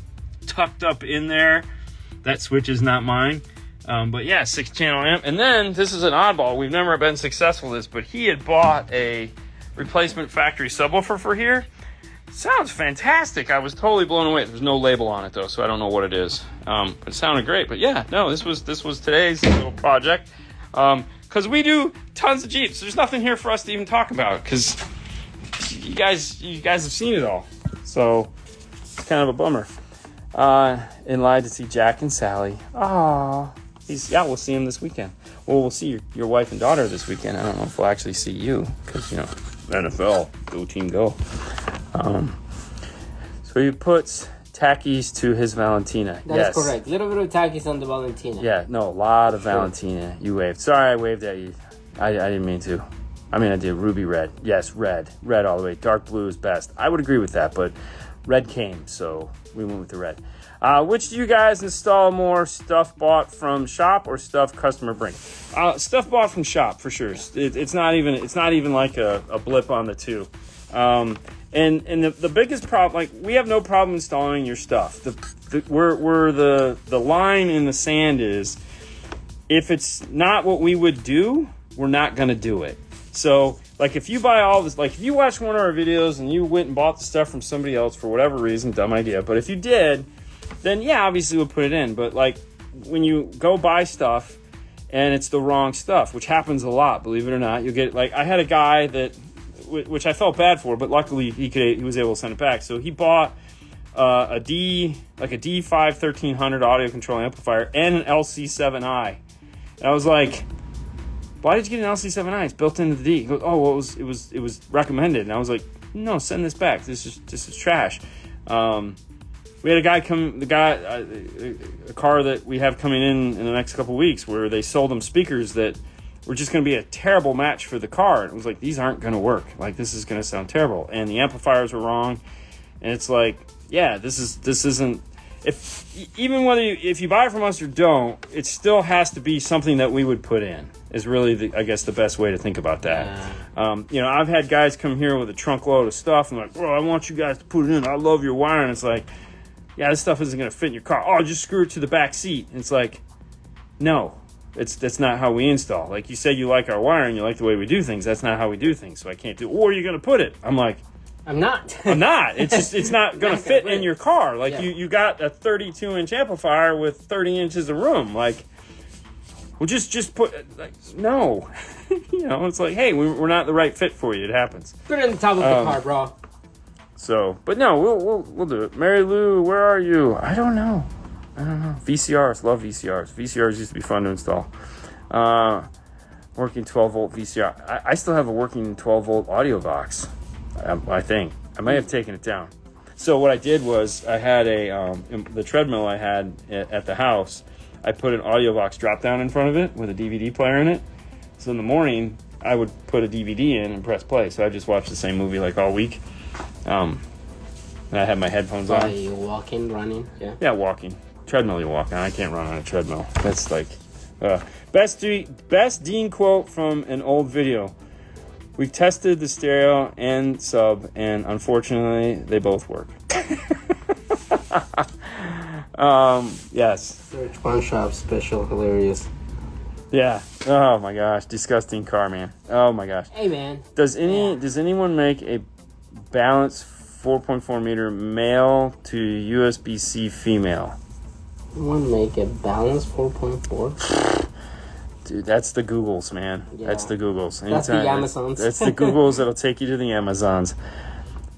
tucked up in there. That switch is not mine. But yeah, 6-channel amp. And then this is an oddball. We've never been successful with this, but he had bought a replacement factory subwoofer for here. Sounds fantastic. I was totally blown away. There's no label on it though, so I don't know what it is. But it sounded great. But yeah, no, this was today's little project. Because we do tons of Jeeps. There's nothing here for us to even talk about, because you guys have seen it all. So it's kind of a bummer. In line to see Jack and Sally. Aww. We'll see him this weekend. Well, we'll see your wife and daughter this weekend. I don't know if we'll actually see you, because NFL, go team go. So he puts tackies to his Valentina. That's correct. Little bit of tackies on the Valentina. Yeah, no, a lot of Valentina. You waved. Sorry, I waved at you. I didn't mean to. I mean, I did. Ruby red. Yes, red. Red all the way. Dark blue is best. I would agree with that, but red came, so we went with the red. Which do you guys install more, stuff bought from shop or stuff customer bring? Stuff bought from shop, for sure. It's not even like a blip on the two. And the biggest problem, like, we have no problem installing your stuff. Where the line in the sand is, if it's not what we would do, we're not gonna do it. So, like, if you buy all this, like, if you watch one of our videos and you went and bought the stuff from somebody else for whatever reason, dumb idea, but if you did, then yeah, obviously we'll put it in. But like, when you go buy stuff and it's the wrong stuff, which happens a lot, believe it or not, you'll get, like, I had a guy that, which I felt bad for, but luckily he was able to send it back. So he bought a D5 1300 audio control amplifier and an LC7i. And I was like, why did you get an LC7i? It's built into the D. He goes, oh, well, it was recommended. And I was like, no, send this back. This is trash. We had a guy a car that we have coming in the next couple weeks where they sold them speakers that were just going to be a terrible match for the car. And it was like, these aren't going to work. Like, this is going to sound terrible. And the amplifiers were wrong. And it's like, yeah, this isn't, if you buy it from us or don't, it still has to be something that we would put in, is really, I guess, the best way to think about that. Yeah. I've had guys come here with a trunk load of stuff. I'm like, bro, I want you guys to put it in. I love your wiring. It's like, yeah, this stuff isn't going to fit in your car. Oh, just screw it to the back seat. And it's like, no, that's not how we install. Like, you said you like our wiring, you like the way we do things. That's not how we do things. So I can't do, where are you going to put it? I'm like, I'm not. It's not going to fit in your car. Like, yeah. you got a 32-inch amplifier with 30 inches of room. Like, well, just put, like, no. It's like, hey, we're not the right fit for you. It happens. Put it on the top of the car, bro. So, but no, we'll do it. Mary Lou, where are you? I don't know. VCRs, love VCRs. VCRs used to be fun to install. Working 12-volt VCR. I still have a working 12-volt audio box. I think I may have taken it down. So what I did was I had the treadmill I had at the house. I put an audio box drop down in front of it with a DVD player in it. So in the morning I would put a DVD in and press play. So I just watched the same movie like all week. And I had my headphones on. Are you walking, running? Yeah. Yeah, walking. Treadmill you walk on. I can't run on a treadmill. That's like best Dean quote from an old video. We've tested the stereo and sub, and unfortunately, they both work. Yes. Search Pawn Shop special, hilarious. Yeah. Oh my gosh, disgusting car, man. Oh my gosh. Hey, man. Does anyone make a balanced 4.4 meter male to USB-C female? Someone make a balanced 4.4? Dude, that's the Googles, man. Yeah. That's the Googles. That's the Amazons. That's the Googles that'll take you to the Amazons.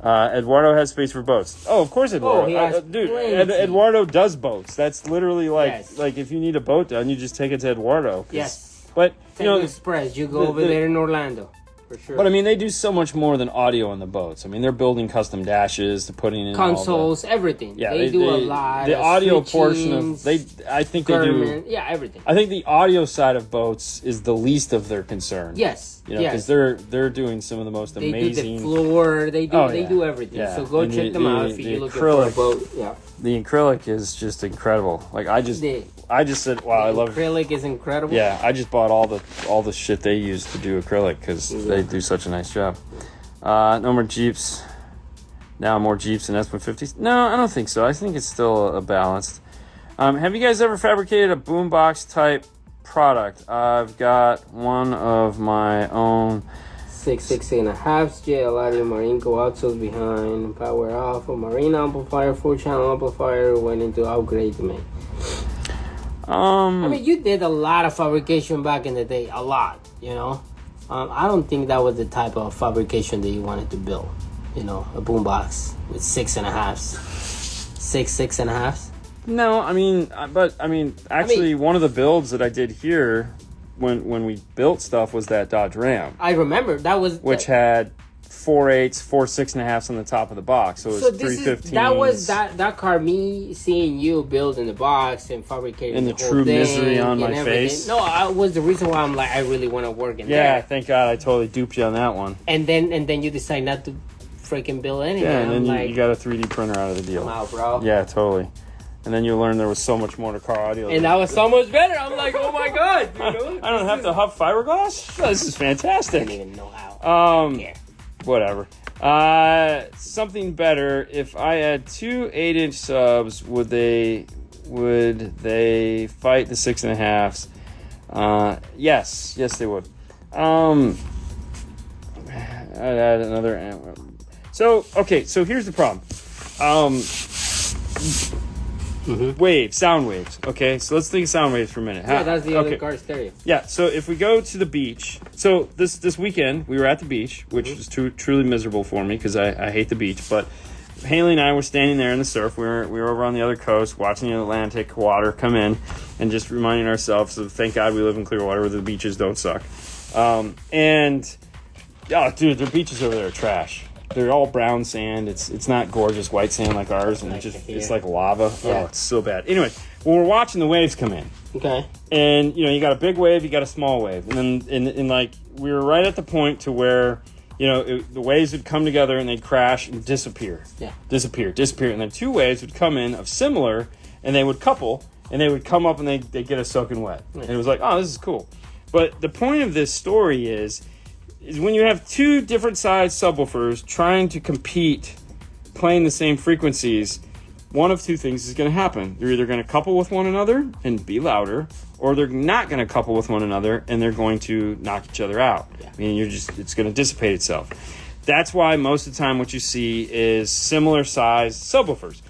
Eduardo has space for boats. Oh, of course, Eduardo. he has Eduardo does boats. That's literally Yes. like if you need a boat done, you just take it to Eduardo. Yes. But Express. You go over there in Orlando. For sure. But I mean, they do so much more than audio on the boats. I mean, they're building custom dashes, they're putting in consoles, everything. Yeah, they do a lot. The of audio portion of I think they do. Yeah, everything. I think the audio side of boats is the least of their concern. Yes, because they're doing some of the most amazing. They do the floor. They do everything. Yeah. So go check them out if you're looking for a boat. Yeah. The acrylic is just incredible. Like I just said, wow, I love acrylic. Is incredible. Yeah, I just bought all the shit they use to do acrylic because they do such a nice job. No more Jeeps. Now more Jeeps and S150s. No, I don't think so. I think it's still a balanced. Have you guys ever fabricated a boombox type product? I've got one of my own. 6.5 JL audio marine coaxials behind, power off, a marine amplifier, 4-channel amplifier, went into upgrade to me. I mean, you did a lot of fabrication back in the day, a lot, I don't think that was the type of fabrication that you wanted to build, a boombox with 6.5. No, actually, one of the builds that I did here when we built stuff was that Dodge Ram. I remember which had 4.8s, 4 6.5s on the top of the box, so it was 315s. That was that car. Me seeing you build in the box and fabricating and the whole true thing misery on my everything. face. No, I was the reason why I'm like I really want to work in there. Yeah, thank God I totally duped you on that one. And then you decide not to freaking build anything. Yeah, and then you got a 3D printer out of the deal. Wow, bro. Yeah, totally. And then you learn there was so much more to car audio. And that was so much better. I'm like, oh my God. I don't have to huff fiberglass? Oh, this is fantastic. I don't even know how. Yeah. Whatever. Something better. If I had 2 8-inch subs, would they fight the 6.5s? Yes, they would. I'd add another. So here's the problem. Sound waves. Okay, so let's think of sound waves for a minute. Yeah, that's the other car stereo. Yeah, so if we go to the beach, so this weekend we were at the beach, which was truly miserable for me because I hate the beach. But Haley and I were standing there in the surf. We were over on the other coast watching the Atlantic water come in, and just reminding ourselves of thank God we live in Clearwater where the beaches don't suck. Dude, their beaches over there are trash. They're all brown sand. It's not gorgeous white sand like ours, and it's like lava. Yeah. Oh, it's so bad. Anyway, well, we're watching the waves come in. Okay. And you got a big wave, you got a small wave, and then and like we were right at the point to where the waves would come together and they'd crash and disappear. Yeah. Disappear, and then two waves would come in of similar, and they would couple, and they would come up and they'd get us soaking wet. Right. And it was like, oh, this is cool. But the point of this story is when you have two different size subwoofers trying to compete, playing the same frequencies, one of two things is going to happen. They're either going to couple with one another and be louder, or they're not going to couple with one another and they're going to knock each other out. Yeah. I mean, it's going to dissipate itself. That's why most of the time what you see is similar size subwoofers.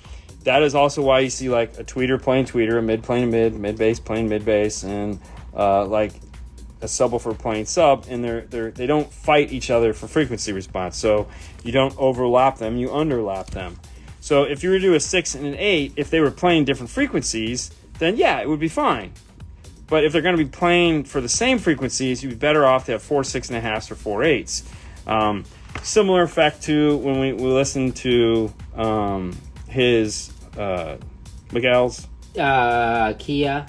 That is also why you see like a tweeter playing tweeter, a mid playing mid bass playing mid bass, and like a subwoofer playing sub, and they don't fight each other for frequency response. So you don't overlap them, you underlap them. So if you were to do a 6 and an 8, if they were playing different frequencies, then yeah, it would be fine. But if they're going to be playing for the same frequencies, you'd be better off to have 4 6.5s or 4 8s. Similar effect to when we listened to Miguel's Kia.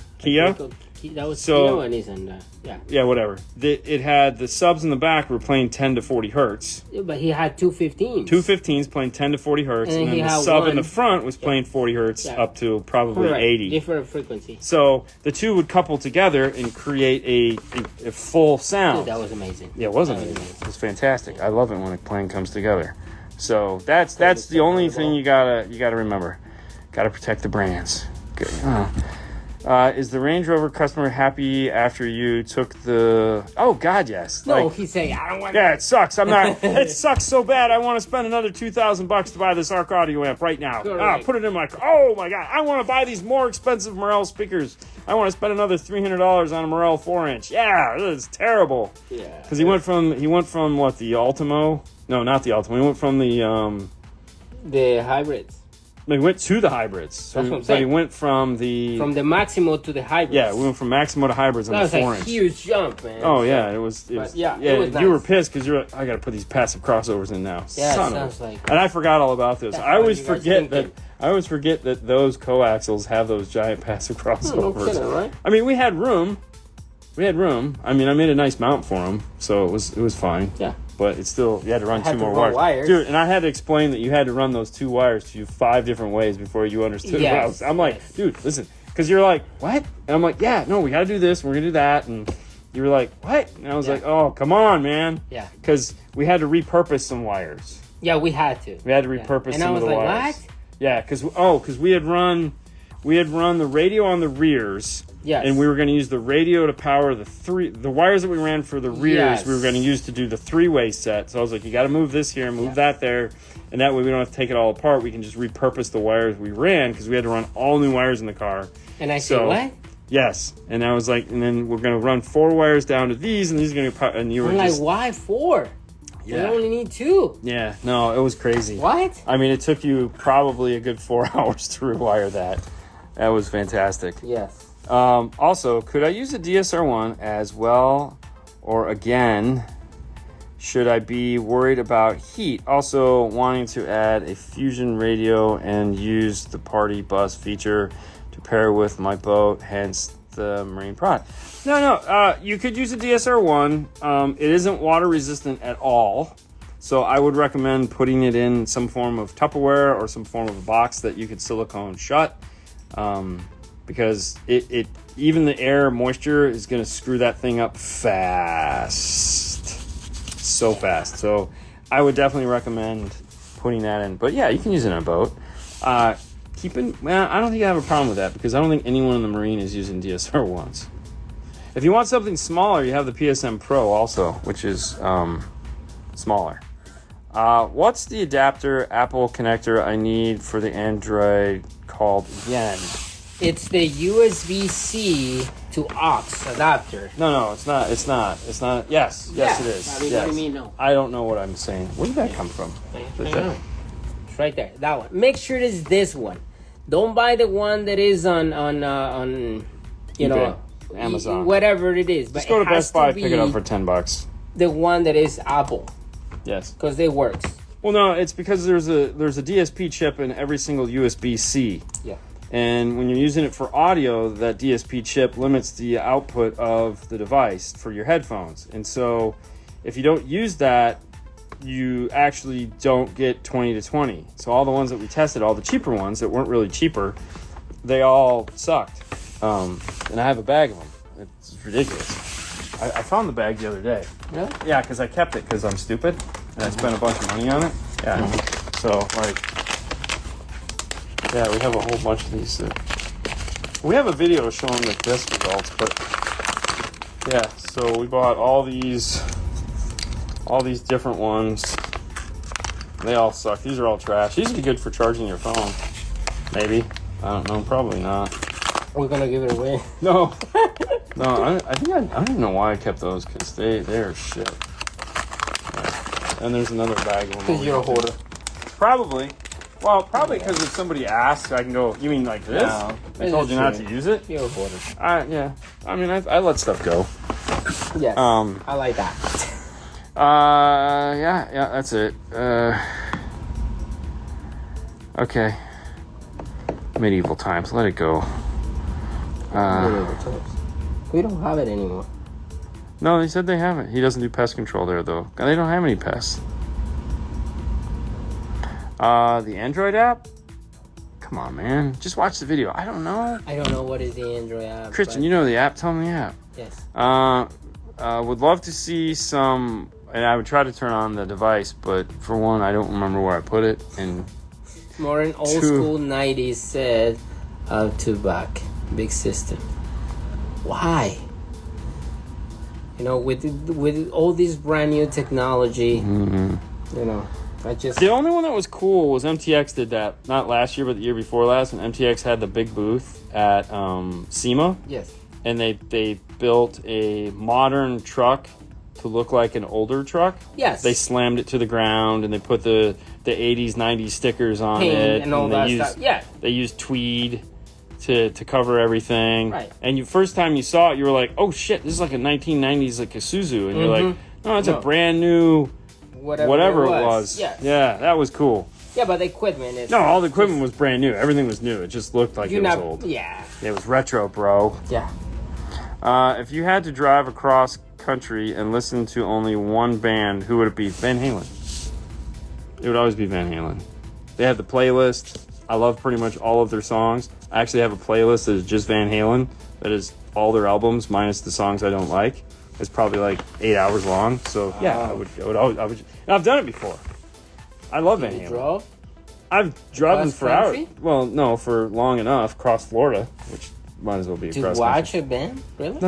That was Kia when he's in yeah, whatever. It had the subs in the back were playing 10 to 40 hertz. Yeah, but he had two 15s. Two 15s playing 10 to 40 hertz, and then the sub in the front was playing 40 hertz up to probably 80. Different frequency. So the two would couple together and create a full sound. Dude, that was amazing. Yeah, it was amazing. It was fantastic. I love it when a plane comes together. So that's the only thing you gotta remember. Gotta protect the brands. Good. Is the Range Rover customer happy after you took the... Oh, God, yes. No, he's saying, I don't want... Yeah, it sucks. I'm not... It sucks so bad. I want to spend another $2,000 to buy this ARC audio amp right now. Put it in my... Oh, my God. I want to buy these more expensive Morel speakers. I want to spend another $300 on a Morel 4-inch. Yeah, this is terrible. Yeah. Because he went from what, the Ultimo? No, not the Ultimo. He went from the hybrids. We went to the hybrids. So that's what I'm saying. But he went from the Maximo to the hybrids. Yeah, we went from Maximo to hybrids on the 4-inch. That was a huge jump, man. Oh yeah, it was nice. You were pissed because you're like, I got to put these passive crossovers in now. Yeah, sounds like. And I forgot all about this. I always forget that those coaxials have those giant passive crossovers. No kidding, right? I mean, we had room. I mean, I made a nice mount for them, so it was fine. Yeah. But it's still, you had to run two more wires. Dude, and I had to explain that you had to run those two wires to you 5 different ways before you understood what I was. I'm like, dude, listen, because you're like, what? And I'm like, yeah, no, we got to do this, we're going to do that. And you were like, what? And I was like, oh, come on, man. Yeah. Because we had to repurpose some wires. Yeah, we had to. We had to repurpose some of the wires. And I was like, what? Yeah, because we had run the radio on the rears. Yes. And we were going to use the radio to power the wires that we ran for the rears. Yes. We were going to use to do the 3-way set. So I was like, you got to move this here, move that there, and that way we don't have to take it all apart. We can just repurpose the wires we ran because we had to run all new wires in the car. And I said, what? Yes. And I was like, and then we're going to run 4 wires down to these, and these are going to, and you were like, why 4? Yeah. We only need 2. Yeah. No, it was crazy. What? I mean, it took you probably a good 4 hours to rewire that. That was fantastic. Yes. Also, could I use a DSR1 as well, or again, should I be worried about heat? Also, wanting to add a fusion radio and use the party bus feature to pair with my boat, hence the marine product. No, you could use a DSR1. It isn't water resistant at all, so I would recommend putting it in some form of Tupperware or some form of a box that you could silicone shut. Because it even the air moisture is going to screw that thing up fast. So fast. So I would definitely recommend putting that in. But yeah, you can use it in a boat. I don't think I have a problem with that because I don't think anyone in the marine is using DSR1s. If you want something smaller, you have the PSM Pro also, which is smaller. What's the adapter Apple connector I need for the Android called again? It's the USB-C to aux adapter. No, it's not. Yes, it is. I mean, what do you mean no? I don't know what I'm saying. Where did that come from? I know. It's right there. That one. Make sure it is this one. Don't buy the one that is on you know, Amazon, whatever it is. But just go to Best Buy, pick it up for $10. The one that is Apple. Yes, because they works. Well, no, it's because there's a DSP chip in every single USB-C. Yeah. And when you're using it for audio, that DSP chip limits the output of the device for your headphones. And so if you don't use that, you actually don't get 20 to 20. So all the ones that we tested, all the cheaper ones that weren't really cheaper, they all sucked. And I have a bag of them. It's ridiculous. I found the bag the other day. Really? Yeah, because I kept it because I'm stupid and I spent a bunch of money on it. Yeah. So, like, yeah, we have a whole bunch of these. We have a video showing the test results, but yeah, so we bought all these different ones. They all suck. These are all trash. These would be good for charging your phone. Maybe. I don't know. Probably not. We're gonna give it away. No. No, I don't even know why I kept those, because they're shit. Yeah. And there's another bag of them. Because you're a hoarder. Probably. Well, probably because if somebody asks, I can go, you mean like this? No, I told you not to use it? You're a hoarder. Yeah. I mean, I let stuff go. Yes. I like that. Yeah, that's it. Okay. Medieval times, let it go. We don't have it anymore. No, they said they haven't. He doesn't do pest control there, though. They don't have any pests. The Android app? Come on, man. Just watch the video. I don't know. I don't know what is the Android app. Christian, you know the app. Tell me the app. Yes. Would love to see some... And I would try to turn on the device, but for one, I don't remember where I put it. And more an old school 90s said, to back. Big system. Why? You know, with all this brand new technology, you know, The only one that was cool was MTX did that, not last year, but the year before last, when MTX had the big booth at SEMA. Yes. And they built a modern truck to look like an older truck. Yes. They slammed it to the ground and they put the 80s, 90s stickers on Paint it. and all that stuff. Yeah. They used tweed to cover everything. Right. And first time you saw it, you were like, oh shit, this is like a 1990s like Isuzu. And you're like, no, it's a brand new whatever it was. Yes. Yeah, that was cool. Yeah, but the equipment is... No, all the equipment was brand new. Everything was new. It just looked like it was old. Yeah. It was retro, bro. Yeah. If you had to drive across country and listen to only one band, who would it be? Van Halen. It would always be Van Halen. They have the playlist. I love pretty much all of their songs. I actually have a playlist that is just Van Halen. That is all their albums minus the songs I don't like. It's probably like 8 hours long. So yeah, I would. And I've done it before. I love Van Halen. Drove? I've driven for hours. country? Well, no, for long enough. Cross Florida, which might as well be across To watch country. a band? Really?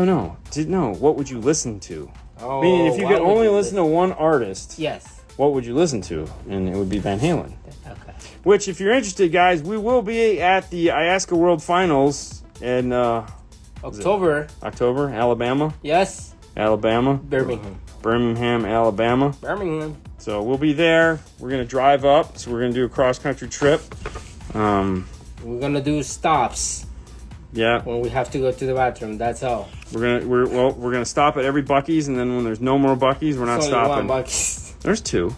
No. What would you listen to? Oh, Meaning, if you why could would only you listen to one artist, Yes. what would you listen to? And it would be Van Halen. Okay. Which, if you're interested, guys, we will be at the Iasca World Finals in October. October, Alabama. Yes. Alabama. Birmingham, Alabama. Birmingham. So we'll be there. We're going to drive up. So we're going to do a cross-country trip. We're going to do stops. Yeah. When we have to go to the bathroom. That's all. We're gonna stop at every Buc-ee's, and then when there's no more Buc-ee's, we're not It's only stopping. one Buc-ee's. There's two.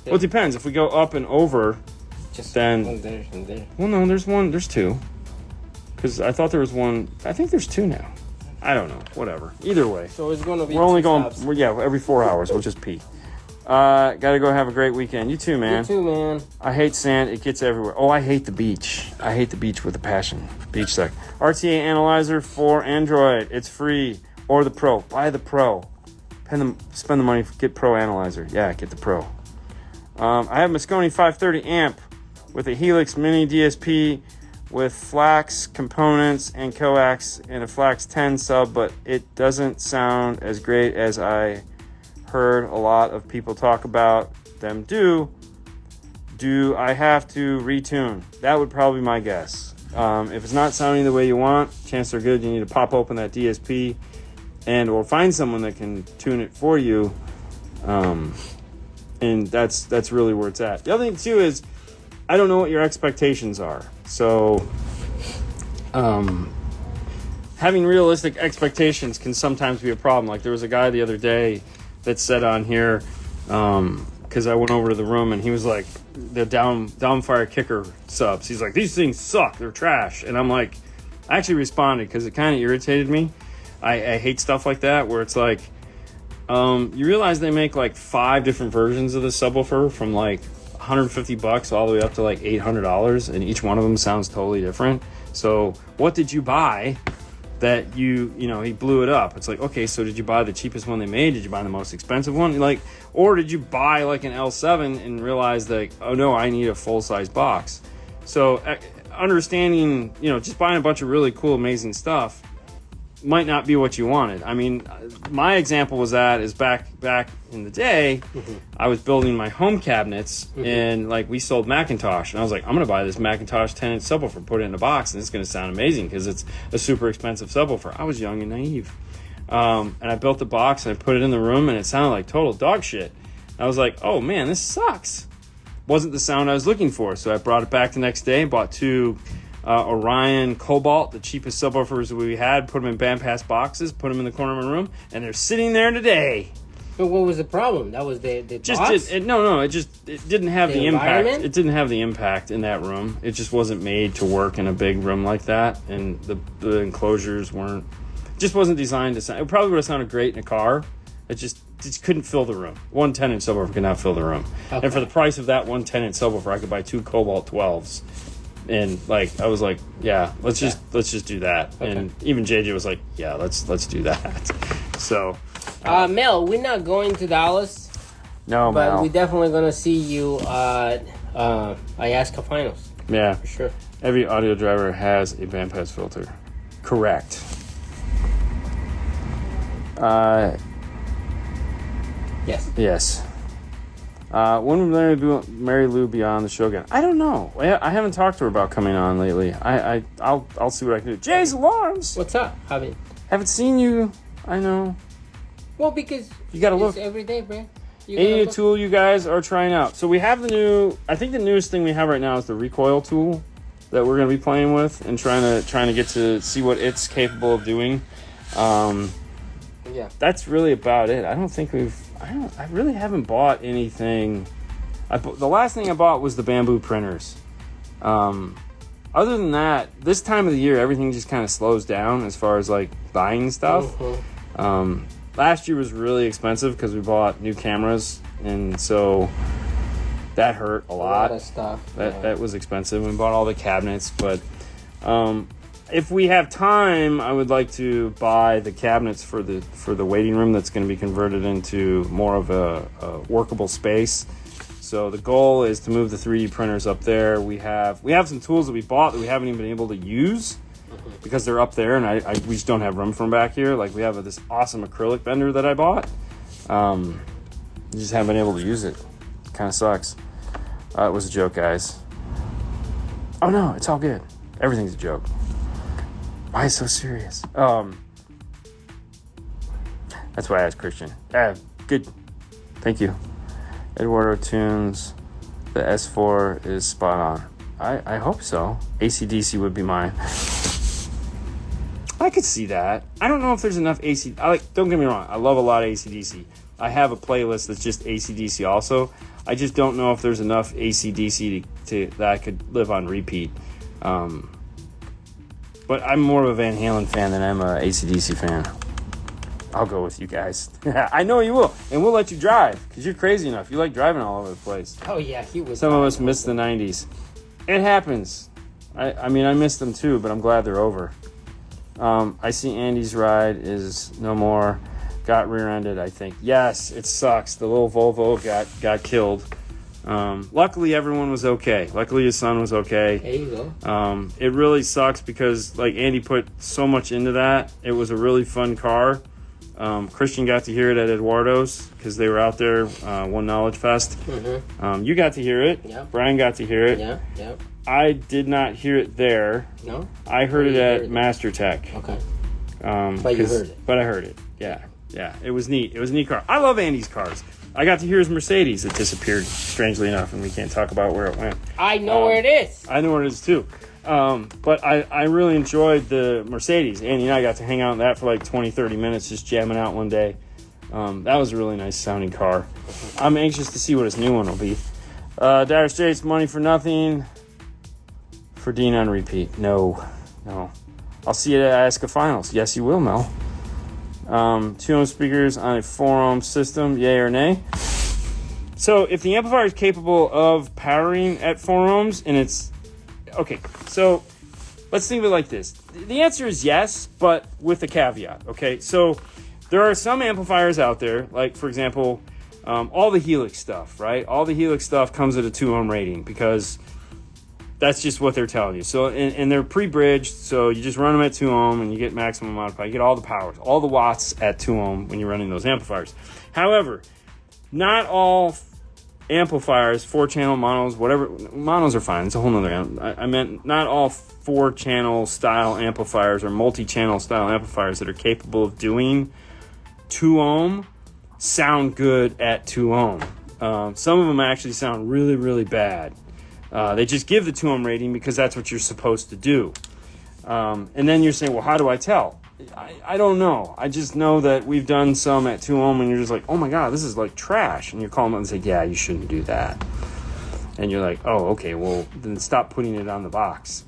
Well, it depends. If we go up and over, Just then one there and there. well, no, there's one. There's two. Because I thought there was one. I think there's two now. I don't know. Whatever. Either way, So it's going to be we're only two going. stops. Every 4 hours. We'll just pee. Gotta go have a great weekend. You too, man. You too, man. I hate sand. It gets everywhere. Oh, I hate the beach. I hate the beach with a passion. Beach suck. RTA Analyzer for Android. It's free. Or the Pro. Buy the Pro. Spend the money. Get Pro Analyzer. Yeah, get the Pro. I have Moscone 530 amp with a Helix Mini DSP with Flax components and coax and a Flax 10 sub, but it doesn't sound as great as I heard a lot of people talk about them do I have to retune? That would probably be my guess. If it's not sounding the way you want, chances are good you need to pop open that DSP or find someone that can tune it for you. And that's really where it's at. The other thing too is I don't know what your expectations are. So having realistic expectations can sometimes be a problem. Like there was a guy the other day that said on here, because I went over to the room and he was like, the downfire kicker subs. He's like, these things suck. They're trash. And I'm like, I actually responded because it kind of irritated me. I hate stuff like that where it's like, you realize they make like 5 different versions of the subwoofer from like $150 all the way up to like $800, and each one of them sounds totally different. So what did you buy that he blew it up? It's like, okay, so did you buy the cheapest one they made? Did you buy the most expensive one? Like, or did you buy like an L7 and realize that, oh no, I need a full-size box? So understanding, just buying a bunch of really cool, amazing stuff might not be what you wanted. I mean, my example was back in the day, I was building my home cabinets, and like we sold Macintosh, and I was like, I'm gonna buy this Macintosh 10-inch subwoofer, put it in a box, and it's gonna sound amazing because it's a super expensive subwoofer. I was young and naive, and I built the box and I put it in the room, and it sounded like total dog shit. I was like, oh man, this sucks. Wasn't the sound I was looking for, so I brought it back the next day, bought 2 Orion Cobalt, the cheapest subwoofers we had, put them in bandpass boxes, put them in the corner of my room, and they're sitting there today. But what was the problem? That was the box? It didn't have the impact. It didn't have the impact in that room. It just wasn't made to work in a big room like that, and the enclosures wasn't designed to sound. It probably would have sounded great in a car. It just couldn't fill the room. One 10-inch subwoofer could not fill the room. Okay. And for the price of that one 10-inch subwoofer, I could buy 2 Cobalt 12s. And like I was like, yeah, let's just do that. Okay. And even JJ was like, yeah, let's do that. So, Mel, we're not going to Dallas. No, but Mel. we're definitely gonna see you at Ayaska Finals. Yeah, for sure. Every audio driver has a bandpass filter. Correct. Yes. Yes. When will Mary Lou be on the show again? I don't know. I haven't talked to her about coming on lately. I'll see what I can do. Jay's alarms. What's up, Javi? Haven't seen you. I know. Well, because you gotta look every day, bro. Any tool you guys are trying out. So we have the new. I think the newest thing we have right now is the recoil tool that we're gonna be playing with and trying to get to see what it's capable of doing. Yeah. That's really about it. I don't think I really haven't bought anything. The last thing I bought was the bamboo printers. Other than that, this time of the year, everything just kind of slows down as far as like buying stuff. Mm-hmm. Last year was really expensive because we bought new cameras, and so that hurt a lot. A lot of stuff. That was expensive. We bought all the cabinets, but if we have time, I would like to buy the cabinets for the waiting room that's going to be converted into more of a workable space. So the goal is to move the 3D printers up there. We have some tools that we bought that we haven't even been able to use because they're up there, and we just don't have room for them back here. Like we have this awesome acrylic bender that I bought. We just haven't been able to use it. Kind of sucks. It was a joke, guys. Oh no, it's all good. Everything's a joke. Why so serious? That's why I asked Christian. Good. Thank you. Eduardo Tunes. The S4 is spot on. I hope so. AC/DC would be mine. I could see that. I don't know if there's enough AC. Don't get me wrong. I love a lot of AC/DC. I have a playlist that's just AC/DC also. I just don't know if there's enough AC/DC that I could live on repeat. But I'm more of a Van Halen fan than I'm a AC/DC fan. I'll go with you guys. I know you will. And we'll let you drive because you're crazy enough. You like driving all over the place. Oh, yeah. He was. Some of us miss the 90s. It happens. I mean, I miss them too, but I'm glad they're over. I see Andy's ride is no more. Got rear-ended, I think. Yes, it sucks. The little Volvo got killed. Luckily, everyone was okay. Luckily, his son was okay. There you go. It really sucks because like Andy put so much into that. It was a really fun car. Christian got to hear it at Eduardo's because they were out there, One Knowledge Fest. Mm-hmm. You got to hear it. Yeah. Brian got to hear it. Yeah. I did not hear it there. No? I heard it at Master Tech. Okay. But you heard it. But I heard it. Yeah. It was neat. It was a neat car. I love Andy's cars. I got to hear his Mercedes that disappeared, strangely enough, and we can't talk about where it went. I know where it is. I know where it is, too. But I really enjoyed the Mercedes. Andy and I got to hang out in that for like 20-30 minutes, just jamming out one day. That was a really nice sounding car. I'm anxious to see what his new one will be. Dire Straits, Money for Nothing. For Dean on repeat. No. I'll see you at ASCA Finals. Yes, you will, Mel. 2-ohm speakers on a 4-ohm system, yay or nay? So if the amplifier is capable of powering at 4 ohms and it's... Okay, so let's think of it like this. The answer is yes, but with a caveat, okay? So there are some amplifiers out there, like, for example, all the Helix stuff, right? All the Helix stuff comes at a 2-ohm rating because that's just what they're telling you. So, and they're pre-bridged, so you just run them at 2 ohm and you get maximum amount of power. You get all the powers, all the watts at 2 ohm when you're running those amplifiers. However, not all amplifiers, 4-channel monos, whatever, monos are fine. It's a whole nother. I meant not all 4-channel style amplifiers or multi-channel style amplifiers that are capable of doing 2 ohm sound good at 2 ohm. Some of them actually sound really, really bad. They just give the 2 ohm rating because that's what you're supposed to do. And then you're saying, well, how do I tell? I don't know. I just know that we've done some at 2 ohm and you're just like, oh my God, this is like trash. And you call them up and say, yeah, you shouldn't do that. And you're like, oh, okay, well, then stop putting it on the box.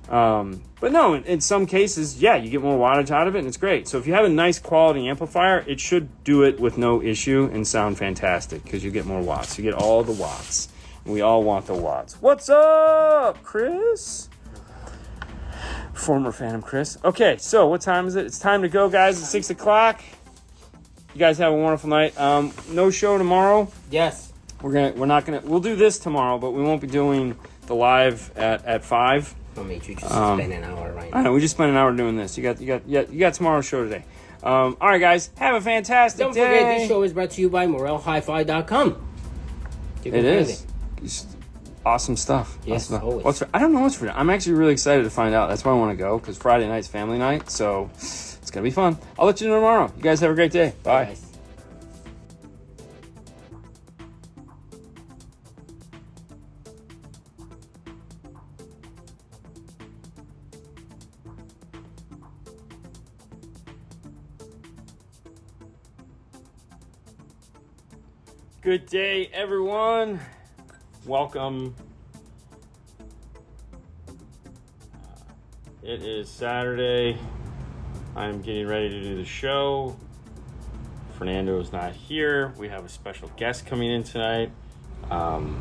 But no, in some cases, yeah, you get more wattage out of it and it's great. So if you have a nice quality amplifier, it should do it with no issue and sound fantastic because you get more watts. You get all the watts. We all want the watts. What's up, Chris? Former Phantom Chris. Okay, so what time is it? It's time to go, guys. It's 6 o'clock. You guys have a wonderful night. No show tomorrow. Yes. We'll do this tomorrow, but we won't be doing the live at 5. I'll make you just spend an hour right now. I know, we just spent an hour doing this. You got tomorrow's show today. All right, guys. Have a fantastic day. Don't forget, this show is brought to you by MorelHiFi.com. It is. It's awesome stuff. Yes, awesome always. I don't know what's for. I'm actually really excited to find out. That's why I want to go, because Friday night's family night, so it's going to be fun. I'll let you know tomorrow. You guys have a great day. Bye. Bye. Good day, everyone. Welcome. It is Saturday. I'm getting ready to do the show. Fernando is not here. We have a special guest coming in tonight. So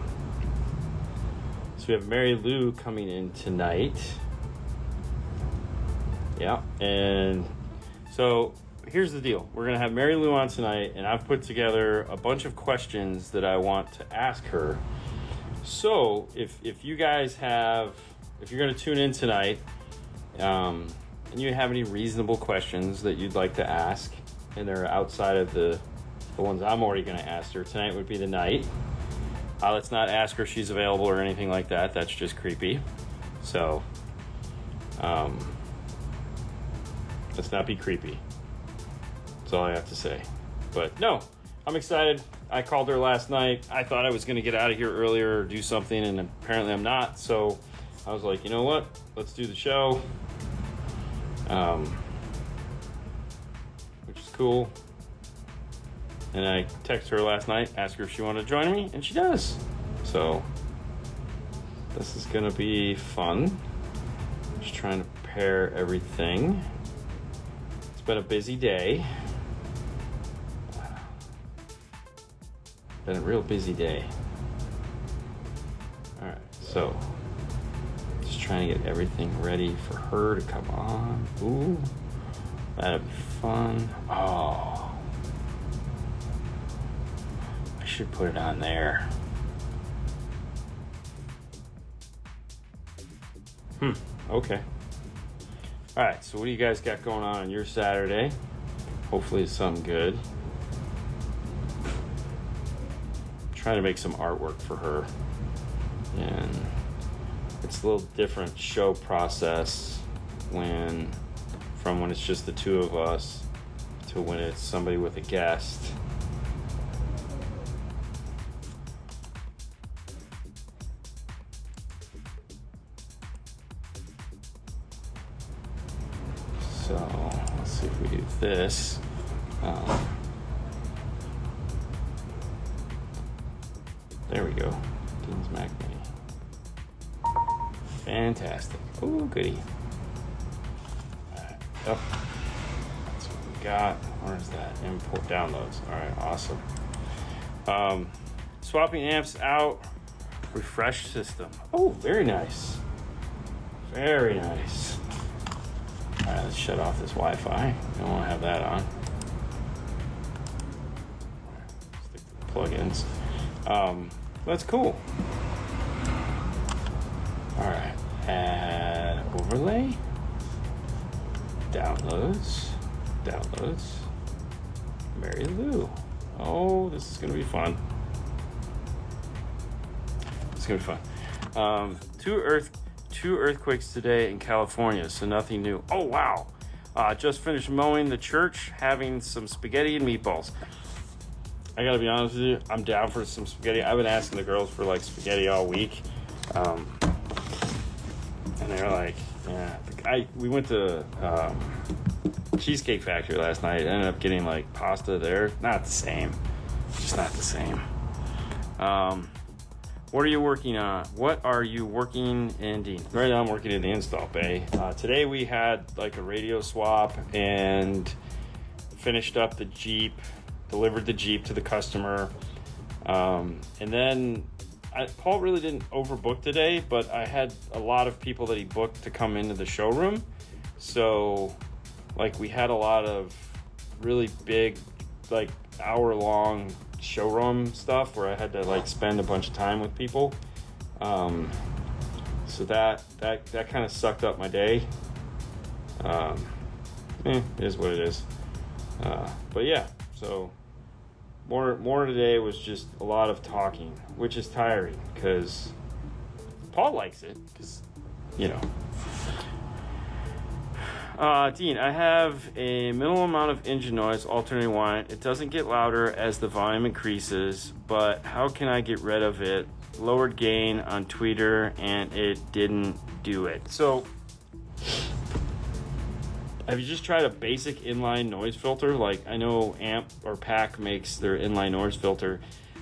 we have Mary Lou coming in tonight. Yeah, and so here's the deal. We're going to have Mary Lou on tonight, and I've put together a bunch of questions that I want to ask her. So if you guys if you're going to tune in tonight, and you have any reasonable questions that you'd like to ask, and they're outside of the ones I'm already going to ask her, tonight would be the night. Let's not ask her if she's available or anything like that. That's just creepy. So, let's not be creepy. That's all I have to say. But no, I'm excited. I called her last night. I thought I was going to get out of here earlier or do something, and apparently I'm not. So I was like, you know what? Let's do the show. Which is cool. And I texted her last night, asked her if she wanted to join me, and she does. So this is going to be fun. Just trying to prepare everything. It's been a busy day. Been a real busy day. All right, so just trying to get everything ready for her to come on. Ooh, that'd be fun. Oh, I should put it on there. Okay. All right, so what do you guys got going on your Saturday? Hopefully it's something good. Trying to make some artwork for her, and it's a little different show process from when it's just the two of us to when it's somebody with a guest. do this. There we go. Dean's Mac Mini. Fantastic. Oh, goody. Alright, up. That's what we got. Where's that? Import downloads. Alright, awesome. Swapping amps out. Refresh system. Oh, very nice. Very nice. Alright, let's shut off this Wi-Fi. Don't want to have that on. Stick to the plugins. That's cool. Alright, add overlay. Downloads. Mary Lou. Oh, this is gonna be fun. It's gonna be fun. Two earthquakes today in California, so nothing new. Oh wow! Just finished mowing the church, having some spaghetti and meatballs. I gotta be honest with you, I'm down for some spaghetti. I've been asking the girls for like spaghetti all week, and they're like, yeah. We went to Cheesecake Factory last night. Ended up getting like pasta there. Not the same. Just not the same. What are you working on? What are you working in, Dean? Right now I'm working in the install bay. Today we had like a radio swap and finished up the Jeep, delivered the Jeep to the customer. And then Paul really didn't overbook today, but I had a lot of people that he booked to come into the showroom. So like we had a lot of really big, like hour-long showroom stuff where I had to like spend a bunch of time with people. So that kind of sucked up my day. It is what it is. But yeah, so more today was just a lot of talking, which is tiring because Paul likes it because, you know. Dean, I have a minimal amount of engine noise, alternating whine. It doesn't get louder as the volume increases, but how can I get rid of it? Lowered gain on tweeter and it didn't do it. So, have you just tried a basic inline noise filter? Like I know Amp or Pack makes their inline noise filter.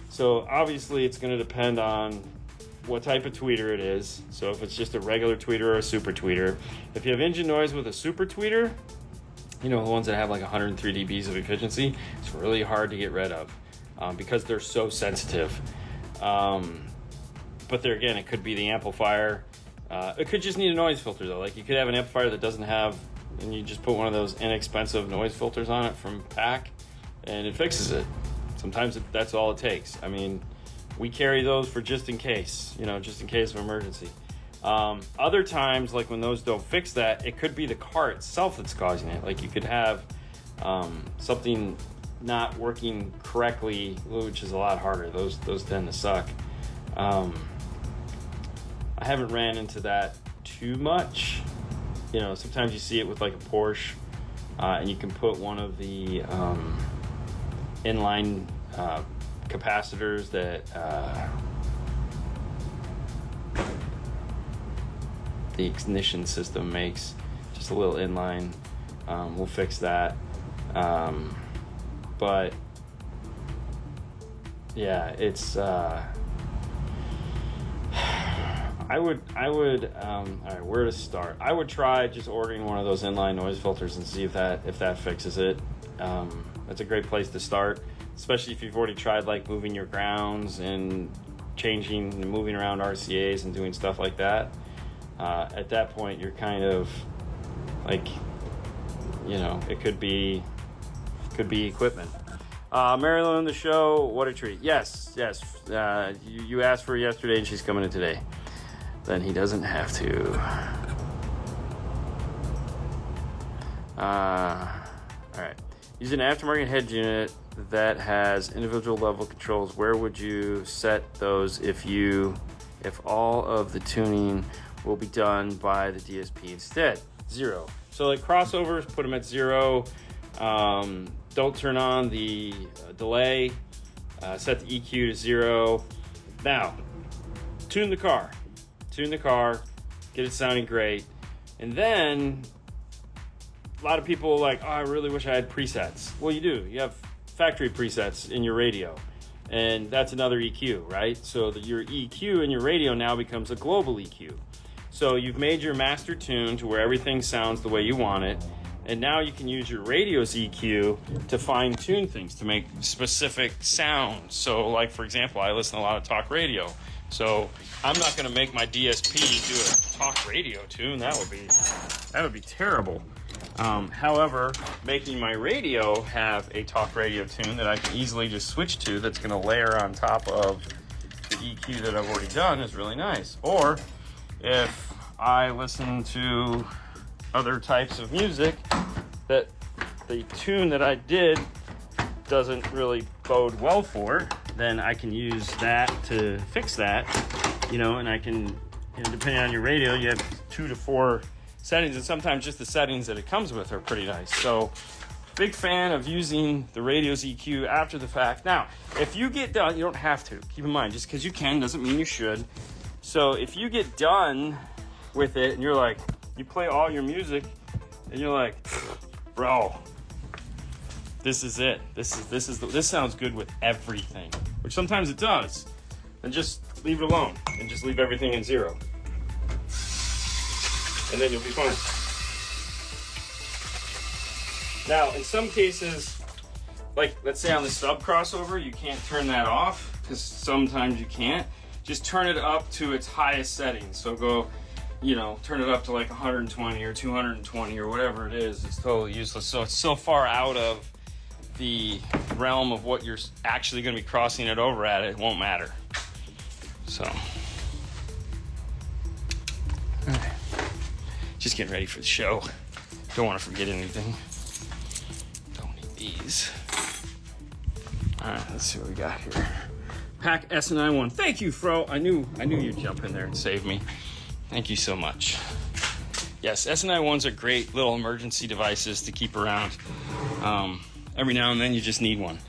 So obviously it's going to depend on what type of tweeter it is. So if it's just a regular tweeter or a super tweeter. If you have engine noise with a super tweeter, you know, the ones that have like 103 dBs of efficiency, it's really hard to get rid of because they're so sensitive. But there again, it could be the amplifier. It could just need a noise filter though. Like you could have an amplifier that doesn't have, and you just put one of those inexpensive noise filters on it from Pack and it fixes it. Sometimes that's all it takes. I mean, we carry those for just in case, you know, just in case of emergency. Other times, like when those don't fix that, it could be the car itself that's causing it. Like you could have something not working correctly, which is a lot harder. Those tend to suck. I haven't ran into that too much. You know, sometimes you see it with like a Porsche, and you can put one of the inline capacitors that the ignition system makes, just a little inline. We'll fix that. But yeah, it's I would all right, where to start? I would try just ordering one of those inline noise filters and see if that fixes it. That's a great place to start, especially if you've already tried like moving your grounds and changing and moving around RCAs and doing stuff like that. At that point, you're kind of like, you know, it could be equipment. Marilyn on the show, what a treat. Yes. You asked for her yesterday and she's coming in today. Then he doesn't have to. All right. Use an aftermarket head unit that has individual level controls. Where would you set those if all of the tuning will be done by the DSP instead? 0. So like crossovers, put them at 0. Don't turn on the delay. Set the EQ to 0. Now, tune the car, get it sounding great, and then a lot of people like, oh, I really wish I had presets. Well, you do. You have factory presets in your radio, and that's another EQ, right? So that your EQ in your radio now becomes a global EQ. So you've made your master tune to where everything sounds the way you want it, and now you can use your radio's EQ to fine tune things, to make specific sounds. So like, for example, I listen to a lot of talk radio. So I'm not going to make my DSP do a talk radio tune. That would be terrible. However, making my radio have a talk radio tune that I can easily just switch to, that's going to layer on top of the EQ that I've already done, is really nice. Or if I listen to other types of music that the tune that I did doesn't really bode well for, then I can use that to fix that, and I can, depending on your radio, you have 2 to 4 settings, and sometimes just the settings that it comes with are pretty nice. So big fan of using the radio's EQ after the fact. Now, if you get done, you don't have to. Keep in mind, just because you can doesn't mean you should. So if you get done with it and you're like, you play all your music and you're like, bro, this is it. This sounds good with everything, which sometimes it does. Then just leave it alone and just leave everything in 0. And then you'll be fine. Now, in some cases, like let's say on the sub crossover, you can't turn that off because sometimes you can't. Just turn it up to its highest setting. So go, turn it up to like 120 or 220 or whatever it is. It's totally useless. So it's so far out of the realm of what you're actually going to be crossing it over at, it won't matter. So, okay. Just getting ready for the show. Don't want to forget anything. Don't need these. All right, let's see what we got here. Pack SNI one. Thank you, Fro. I knew you'd jump in there and save me. Thank you so much. Yes, SNI ones are great little emergency devices to keep around. Every now and then you just need one.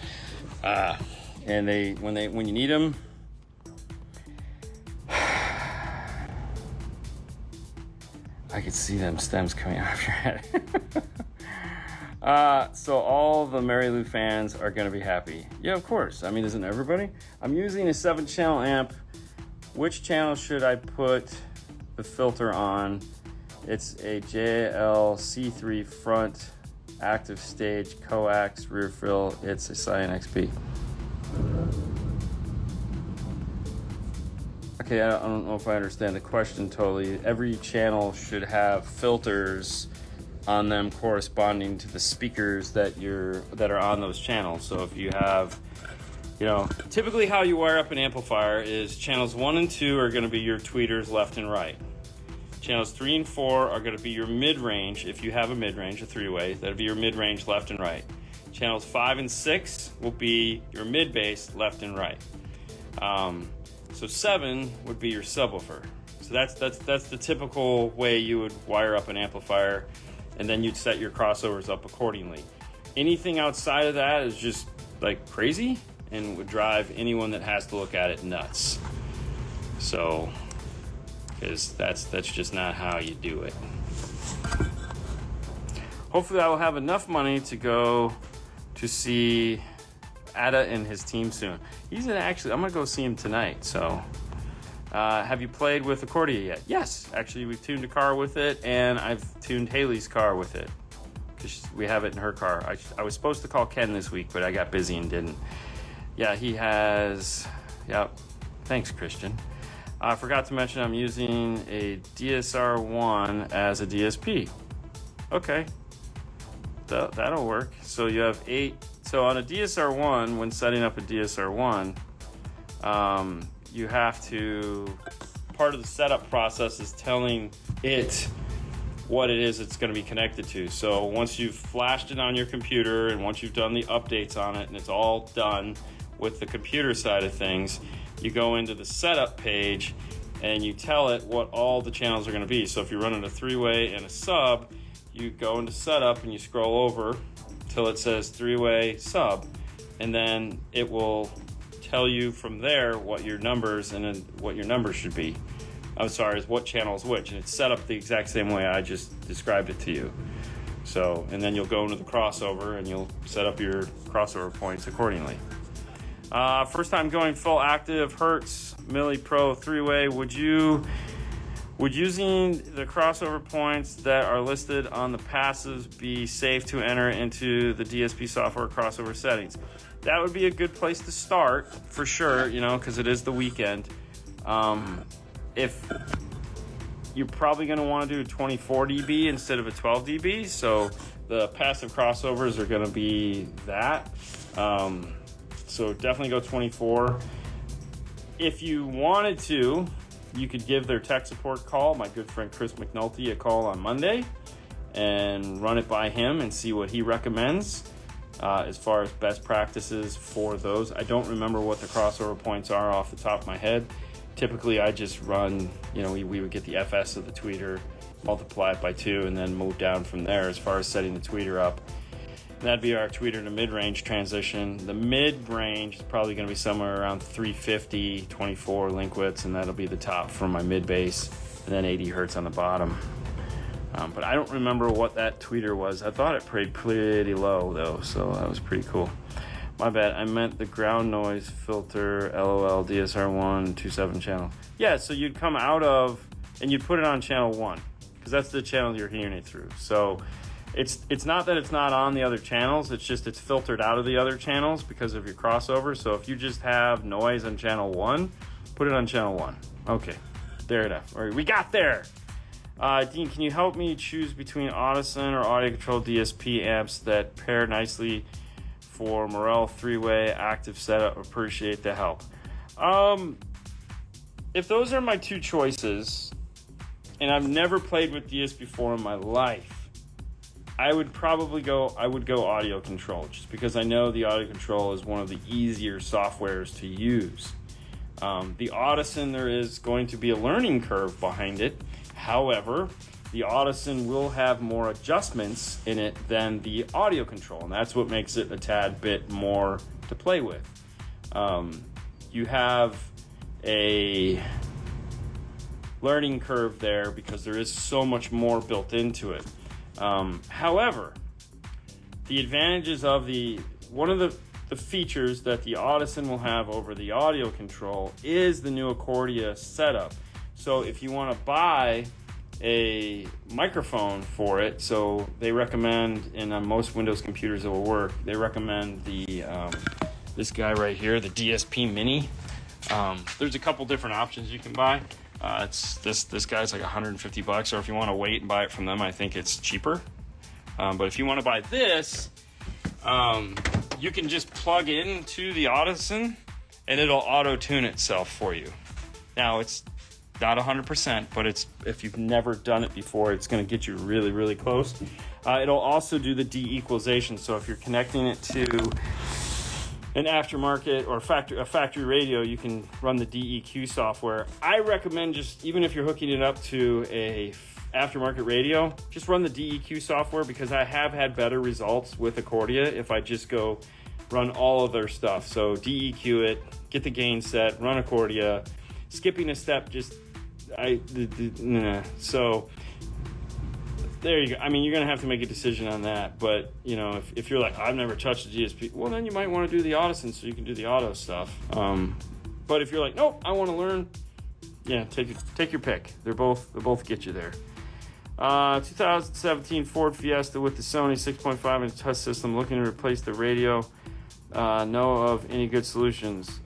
And when you need them, I could see them stems coming out of your head. So all the Mary Lou fans are going to be happy. Yeah, of course. I mean, isn't everybody? I'm using a 7-channel amp. Which channel should I put the filter on? It's a JLC3 front active stage coax rear fill. It's a Scion XP. Okay, I don't know if I understand the question totally. Every channel should have filters on them corresponding to the speakers that are on those channels. So if you have, typically how you wire up an amplifier is channels 1 and 2 are going to be your tweeters left and right. Channels 3 and 4 are going to be your mid-range. If you have a mid-range, a 3-way, that'll be your mid-range left and right. Channels 5 and 6 will be your mid-bass left and right. So 7 would be your subwoofer. So that's the typical way you would wire up an amplifier, and then you'd set your crossovers up accordingly. Anything outside of that is just like crazy and would drive anyone that has to look at it nuts. So, because that's just not how you do it. Hopefully I will have enough money to go to see Ada and his team soon. I'm gonna go see him tonight. So, have you played with Accordia yet? Yes, actually we've tuned a car with it, and I've tuned Haley's car with it. Because we have it in her car. I was supposed to call Ken this week, but I got busy and didn't. Yeah, he has, yep. Thanks, Christian. I forgot to mention I'm using a DSR1 as a DSP. Okay, that'll work. So you have 8. So on a DSR1, when setting up a DSR1, you have to, part of the setup process is telling it what it is it's going to be connected to. So once you've flashed it on your computer and once you've done the updates on it and it's all done with the computer side of things, you go into the setup page and you tell it what all the channels are going to be. So if you're running a 3-way and a sub, you go into setup and you scroll over till it says 3-way sub, and then it will tell you from there what your numbers should be. I'm sorry, is what channel is which, and it's set up the exact same way I just described it to you. So, and then you'll go into the crossover and you'll set up your crossover points accordingly. First time going full active, Hertz, Milli Pro 3-way. Would using the crossover points that are listed on the passives be safe to enter into the DSP software crossover settings? That would be a good place to start for sure, because it is the weekend. If you're probably going to want to do 24 dB instead of a 12 dB, so the passive crossovers are going to be that. So definitely go 24. If you wanted to, you could give their tech support call, my good friend Chris McNulty, a call on Monday and run it by him and see what he recommends as far as best practices for those. I don't remember what the crossover points are off the top of my head. Typically, I just run, we would get the FS of the tweeter, multiply it by 2, and then move down from there as far as setting the tweeter up. And that'd be our tweeter to mid-range transition. The mid-range is probably going to be somewhere around 350, 24 link widths, and that'll be the top for my mid-bass, and then 80 hertz on the bottom. But I don't remember what that tweeter was. I thought it played pretty low, though, so that was pretty cool. My bad, I meant the ground noise filter, LOL, DSR1, 27 channel. Yeah, so you'd come out of, and you'd put it on channel 1, because that's the channel you're hearing it through. So it's not that it's not on the other channels, it's just it's filtered out of the other channels because of your crossover. So if you just have noise on channel 1, put it on channel 1. Okay, there enough. All right, we got there. Dean, can you help me choose between Audison or audio control DSP amps that pair nicely for Morel 3-way active setup? Appreciate the help. If those are my two choices, and I've never played with DSP before in my life, I would go audio control, just because I know the audio control is one of the easier softwares to use. The Audison, there is going to be a learning curve behind it. However, the Audison will have more adjustments in it than the audio control, and that's what makes it a tad bit more to play with. You have a learning curve there because there is so much more built into it. However, the advantages of one of the features that the Audison will have over the audio control is the new Accordia setup. So if you want to buy a microphone for it, so they recommend, and on most Windows computers it will work, they recommend the this guy right here, the DSP Mini. There's a couple different options you can buy. It's this guy's like $150, or if you want to wait and buy it from them, I think it's cheaper. But if you want to buy this, you can just plug into the Audison and it'll auto-tune itself for you. Now, it's not 100%, but if you've never done it before, it's going to get you really, really close. It'll also do the de-equalization, so if you're connecting it to an aftermarket or a factory radio, you can run the DEQ software. I recommend just, even if you're hooking it up to a aftermarket radio, just run the DEQ software, because I have had better results with Accordia if I just go run all of their stuff. So DEQ it, get the gain set, run Accordia, skipping a step, so there you go. I mean, you're going to have to make a decision on that, but if you're like, I've never touched the DSP, well, then you might want to do the Audison so you can do the auto stuff. But if you're like, nope, I want to learn, yeah, take your pick. They both get you there. 2017 Ford Fiesta with the Sony 6.5 inch touch system, looking to replace the radio. Know of any good solutions?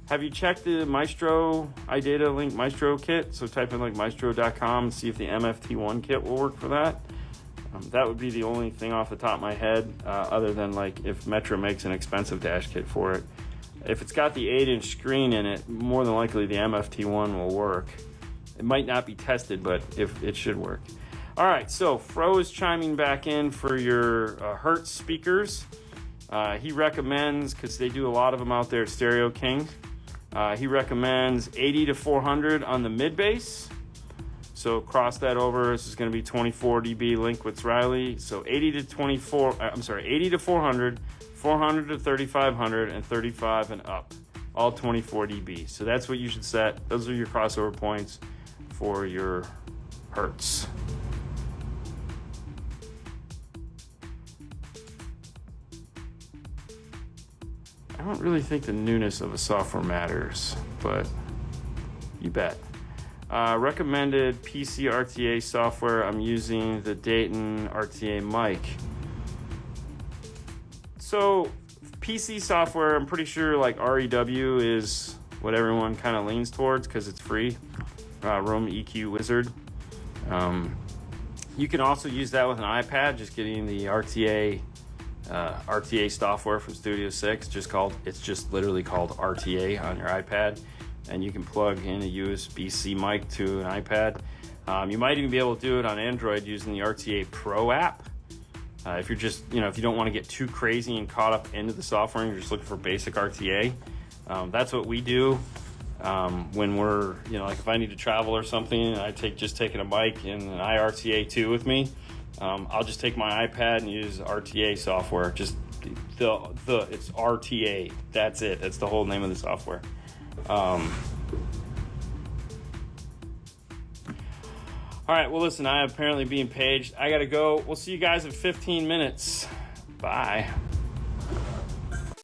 Have you checked the Maestro iData Link Maestro kit? So type in like maestro.com and see if the MFT1 kit will work for that. That would be the only thing off the top of my head, other than like if Metro makes an expensive dash kit for it. If it's got the 8-inch screen in it, more than likely the MFT1 will work. It might not be tested, but if it should work. All right, so Fro is chiming back in for your Hertz speakers. He recommends, because they do a lot of them out there at Stereo King, he recommends 80 to 400 on the mid bass. So cross that over. This is going to be 24 dB link with Riley. So 80 to 400, 400 to 3500, and 35 and up. All 24 dB. So that's what you should set. Those are your crossover points for your Hertz. I don't really think the newness of a software matters, but you bet. Recommended PC RTA software. I'm using the Dayton RTA mic. So PC software, I'm pretty sure like REW is what everyone kind of leans towards because it's free. Room EQ Wizard. You can also use that with an iPad, just getting the RTA software from Studio 6. It's just literally called RTA on your iPad, and you can plug in a USB-C mic to an iPad. You might even be able to do it on Android using the RTA Pro app. If you're just, if you don't want to get too crazy and caught up into the software and you're just looking for basic RTA, that's what we do. When we're, like if I need to travel or something, I taking a mic and an iRTA 2 with me. I'll just take my iPad and use RTA software. Just it's RTA. That's it. That's the whole name of the software. All right. Well, listen, I am apparently being paged. I gotta go. We'll see you guys in 15 minutes. Bye.